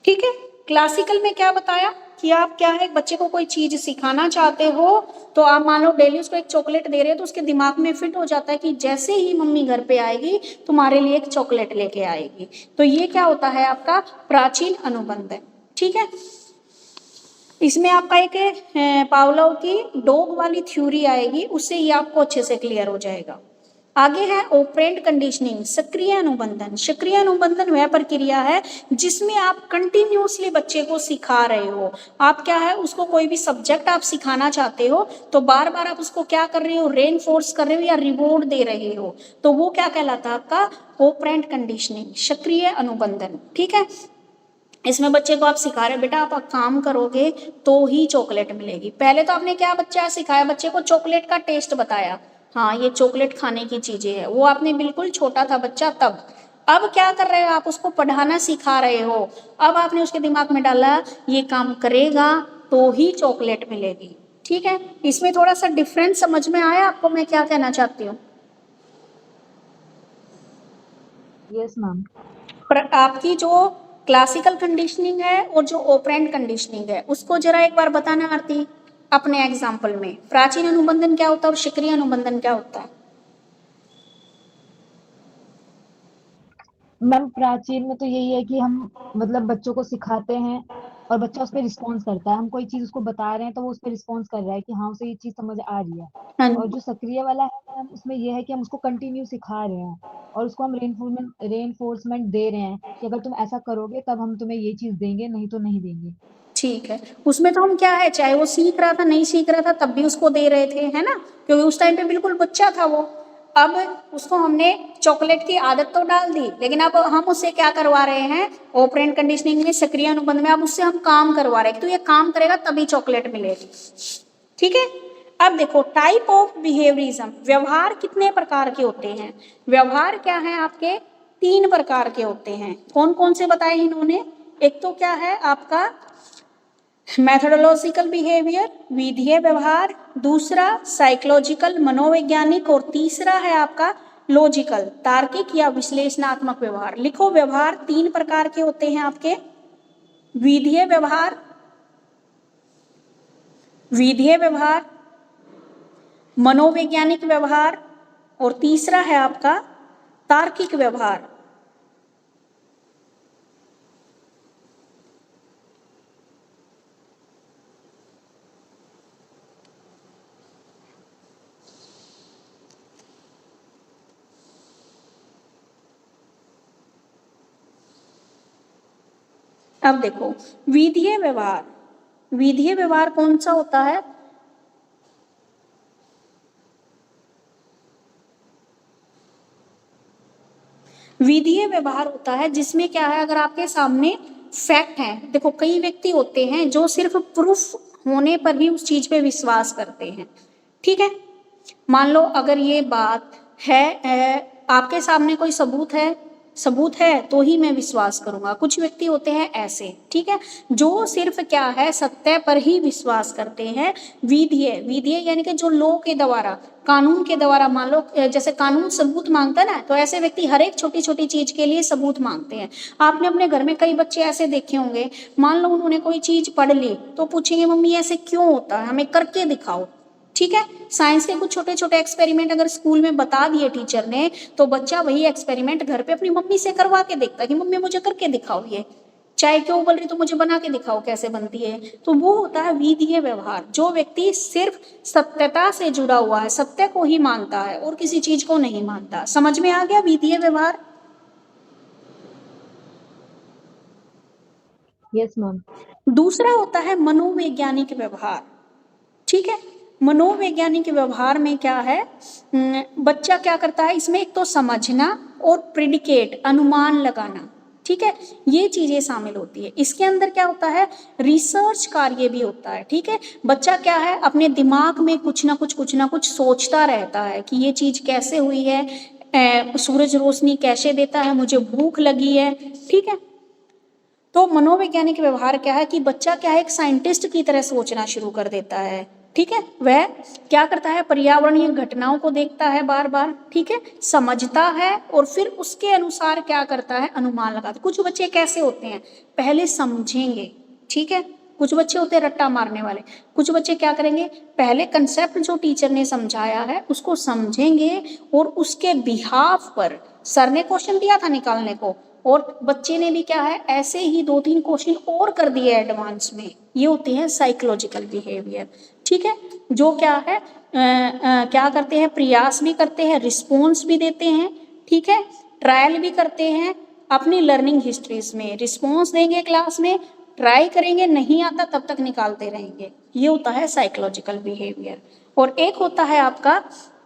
ठीक है। क्लासिकल में क्या बताया कि आप क्या है, बच्चे को कोई चीज सिखाना चाहते हो, तो आप मान लो डेली उसको एक चॉकलेट दे रहे हो, तो उसके दिमाग में फिट हो जाता है कि जैसे ही मम्मी घर पे आएगी तुम्हारे लिए एक चॉकलेट लेके आएगी, तो ये क्या होता है आपका प्राचीन अनुबंधन, ठीक है। इसमें आपका एक पावलोव की डॉग वाली थ्योरी आएगी, उससे ये आपको अच्छे से क्लियर हो जाएगा। आगे है ऑपरेंट कंडीशनिंग, सक्रिय अनुबंधन। सक्रिय अनुबंधन वह प्रक्रिया है जिसमें आप कंटिन्यूसली बच्चे को सिखा रहे हो, आप क्या है उसको कोई भी सब्जेक्ट आप सिखाना चाहते हो तो बार बार आप उसको क्या कर रहे हो, रेनफोर्स कर रहे हो या रिवॉर्ड दे रहे हो, तो वो क्या कहलाता है आपका ऑपरेंट कंडीशनिंग, सक्रिय अनुबंधन, ठीक है। इसमें बच्चे को आप सिखा रहे हो, बेटा आप काम करोगे तो ही चॉकलेट मिलेगी। पहले तो आपने क्या बच्चा सिखाया, बच्चे को चॉकलेट का टेस्ट बताया, हाँ ये चॉकलेट खाने की चीजें है, वो आपने बिल्कुल छोटा था बच्चा तब। अब क्या कर रहे हो, आप उसको पढ़ाना सिखा रहे हो, अब आपने उसके दिमाग में डाला ये काम करेगा तो ही चॉकलेट मिलेगी, ठीक है। इसमें थोड़ा सा डिफरेंस समझ में आया आपको मैं क्या कहना चाहती हूँ? Yes ma'am. आपकी जो क्लासिकल कंडीशनिंग है और जो ऑपरेंट कंडीशनिंग है उसको जरा एक बार बताना आरती अपने एग्जाम्पल में, प्राचीन अनुबंधन क्या होता है और सक्रिय अनुबंधन क्या होता है? मैम प्राचीन में तो यही है कि हम मतलब बच्चों को सिखाते हैं और बच्चा उस पर रिस्पॉन्स करता है, हम कोई चीज उसको बता रहे हैं तो वो उस पर रिस्पॉन्स कर रहा है कि हाँ उसे ये चीज समझ आ रही है। हाँ और जो सक्रिय वाला है मैम उसमें यह है कि हम उसको कंटिन्यू सिखा रहे हैं और उसको हम रेनफोर्समेंट दे रहे हैं कि अगर तुम ऐसा करोगे तब हम तुम्हें ये चीज देंगे, नहीं तो नहीं देंगे। ठीक है, उसमें तो हम क्या है, चाहे वो सीख रहा था नहीं सीख रहा था तब भी उसको दे रहे थे, है ना, क्योंकि उस टाइम पे बिल्कुल बच्चा था वो। अब उसको हमने चॉकलेट की आदत तो डाल दी, लेकिन अब हम उससे क्या करवा रहे हैं, ऑपरेंट कंडीशनिंग में, सक्रिय अनुबंध में अब उससे हम काम करवा रहे हैं कि तो ये काम करेगा तभी चॉकलेट मिलेगी, ठीक है। अब देखो टाइप ऑफ बिहेवियरिज्म, व्यवहार कितने प्रकार के होते हैं? व्यवहार क्या है आपके? 3 प्रकार के होते हैं। कौन कौन से बताए इन्होंने? एक तो क्या है आपका मैथोडोलॉजिकल बिहेवियर, विधीय व्यवहार, दूसरा साइकोलॉजिकल मनोवैज्ञानिक, और तीसरा है आपका लॉजिकल तार्किक या विश्लेषणात्मक व्यवहार। लिखो, व्यवहार 3 प्रकार के होते हैं आपके, विधीय व्यवहार, मनोवैज्ञानिक व्यवहार, और तीसरा है आपका तार्किक व्यवहार। अब देखो विधीय व्यवहार, विधीय व्यवहार कौन सा होता है? विधीय व्यवहार होता है जिसमें क्या है, अगर आपके सामने फैक्ट है, देखो कई व्यक्ति होते हैं जो सिर्फ प्रूफ होने पर ही उस चीज पे विश्वास करते हैं, ठीक है। मान लो अगर ये बात है, आपके सामने कोई सबूत है तो ही मैं विश्वास करूंगा। कुछ व्यक्ति होते हैं ऐसे, ठीक है, जो सिर्फ क्या है सत्य पर ही विश्वास करते हैं। विधीय यानी कि जो लॉ के द्वारा, कानून के द्वारा, मान लो जैसे कानून सबूत मांगता है ना, तो ऐसे व्यक्ति हर एक छोटी छोटी चीज के लिए सबूत मांगते हैं। आपने अपने घर में कई बच्चे ऐसे देखे होंगे, मान लो उन्होंने कोई चीज पढ़ ली तो पूछेंगे मम्मी ऐसे क्यों होता है, हमें करके दिखाओ, ठीक है। साइंस के कुछ छोटे छोटे एक्सपेरिमेंट अगर स्कूल में बता दिए टीचर ने, तो बच्चा वही एक्सपेरिमेंट घर पे अपनी मम्मी से करवा के देखता है कि मम्मी मुझे करके दिखाओ, ये चाय क्यों उबल रही तो मुझे बना के दिखाओ कैसे बनती है। तो वो होता है विधीय व्यवहार, जो व्यक्ति सिर्फ सत्यता से जुड़ा हुआ है, सत्य को ही मानता है और किसी चीज को नहीं मानता। समझ में आ गया विधीय व्यवहार? Yes ma'am. दूसरा होता है मनोवैज्ञानिक व्यवहार, ठीक है। मनोवैज्ञानिक व्यवहार में क्या है, बच्चा क्या करता है, इसमें एक तो समझना और प्रिडिकेट अनुमान लगाना, ठीक है, ये चीजें शामिल होती है। इसके अंदर क्या होता है, रिसर्च कार्य भी होता है, ठीक है। बच्चा क्या है, अपने दिमाग में कुछ ना कुछ सोचता रहता है कि ये चीज कैसे हुई है, सूरज रोशनी कैसे देता है, मुझे भूख लगी है, ठीक है। तो मनोवैज्ञानिक व्यवहार क्या है कि बच्चा क्या है, एक साइंटिस्ट की तरह सोचना शुरू कर देता है, ठीक है। वह क्या करता है, पर्यावरणीय घटनाओं को देखता है बार बार, ठीक है, समझता है और फिर उसके अनुसार क्या करता है, अनुमान लगाता है। कुछ बच्चे कैसे होते हैं, पहले समझेंगे, ठीक है, कुछ बच्चे होते हैं रट्टा मारने वाले। कुछ बच्चे क्या करेंगे, पहले कंसेप्ट जो टीचर ने समझाया है उसको समझेंगे और उसके बिहाफ पर, सर ने क्वेश्चन दिया था निकालने को और बच्चे ने भी क्या है ऐसे ही 2-3 क्वेश्चन और कर दिए एडवांस में, ये होती है साइकोलॉजिकल बिहेवियर, ठीक है। जो क्या है क्या करते हैं, प्रयास भी करते हैं, रिस्पॉन्स भी देते हैं, ठीक है, ट्रायल भी करते हैं अपनी लर्निंग हिस्ट्रीज में। रिस्पॉन्स देंगे क्लास में, ट्राई करेंगे, नहीं आता तब तक निकालते रहेंगे, ये होता है साइकोलॉजिकल बिहेवियर। और एक होता है आपका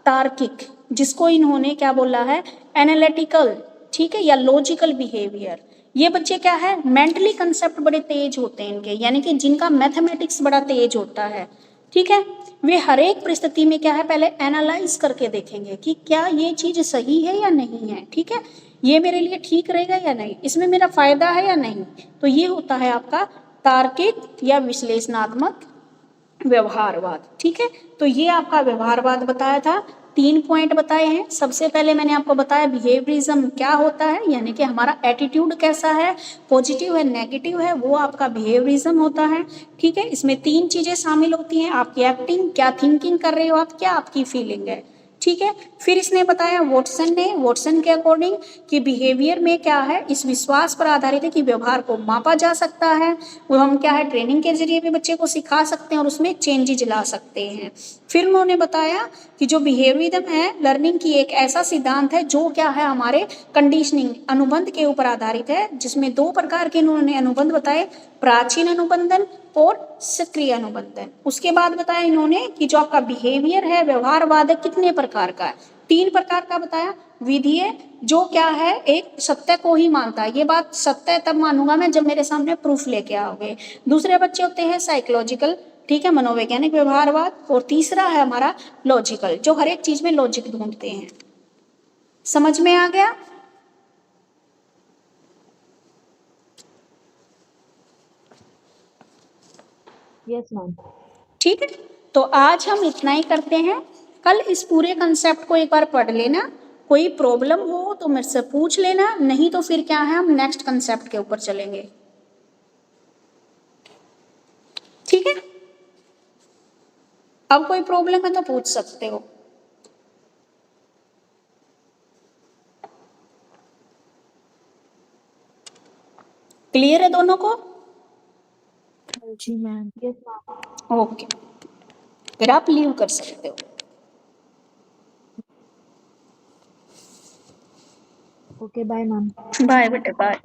तार्किक, जिसको इन्होंने क्या बोला है, एनालिटिकल, ठीक है, या लॉजिकल बिहेवियर। ये बच्चे क्या है, मेंटली कंसेप्ट बड़े तेज होते हैं इनके, यानी कि जिनका मैथमेटिक्स बड़ा तेज होता है, ठीक है। वे हर एक परिस्थिति में क्या है, पहले एनालाइज करके देखेंगे कि क्या ये चीज सही है या नहीं है, ठीक है, ये मेरे लिए ठीक रहेगा या नहीं, इसमें मेरा फायदा है या नहीं। तो ये होता है आपका तार्किक या विश्लेषणात्मक व्यवहारवाद, ठीक है। तो ये आपका व्यवहारवाद बताया था, 3 पॉइंट बताए हैं। सबसे पहले मैंने आपको बताया बिहेवियरिज्म क्या होता है, यानी कि हमारा एटीट्यूड कैसा है, पॉजिटिव है नेगेटिव है, वो आपका बिहेवियरिज्म होता है, ठीक है। इसमें 3 चीजें शामिल होती हैं, आपकी एक्टिंग, क्या थिंकिंग कर रहे हो आप, क्या आपकी फीलिंग है, ठीक है। फिर इसने बताया वॉटसन के अकॉर्डिंग कि बिहेवियर में क्या है, इस विश्वास पर आधारित है कि व्यवहार को मापा जा सकता है, वो हम क्या है ट्रेनिंग के जरिए भी बच्चे को सिखा सकते हैं और उसमें चेंजेस ला सकते हैं। फिर उन्होंने बताया कि जो बिहेवियरिज्म है लर्निंग की एक ऐसा सिद्धांत है जो क्या है हमारे कंडीशनिंग अनुबंध के ऊपर आधारित है, जिसमें 2 प्रकार के इन्होंने अनुबंध बताए, प्राचीन अनुबंधन और सक्रिय अनुबंधन। उसके बाद बताया इन्होंने कि जो आपका बिहेवियर है व्यवहारवाद कितने प्रकार का है, 3 प्रकार का बताया। विधीय जो क्या है एक सत्य को ही मानता है, ये बात सत्य तब मानूंगा मैं जब मेरे सामने प्रूफ लेके आओगे। दूसरे बच्चे होते हैं साइकोलॉजिकल, ठीक है, मनोवैज्ञानिक व्यवहारवाद। और तीसरा है हमारा लॉजिकल, जो हर एक चीज में लॉजिक ढूंढते हैं। समझ में आ गया? Yes ma'am. ठीक है, तो आज हम इतना ही करते हैं। कल इस पूरे कंसेप्ट को एक बार पढ़ लेना, कोई प्रॉब्लम हो तो मेरे से पूछ लेना, नहीं तो फिर क्या है, हम नेक्स्ट कंसेप्ट के ऊपर चलेंगे। ठीक है, अब कोई प्रॉब्लम है तो पूछ सकते हो। क्लियर है दोनों को? जी मैम। Yes ma'am. ओके, फिर आप लीव कर सकते हो। Okay bye ma'am. बाय बेटे, बाय।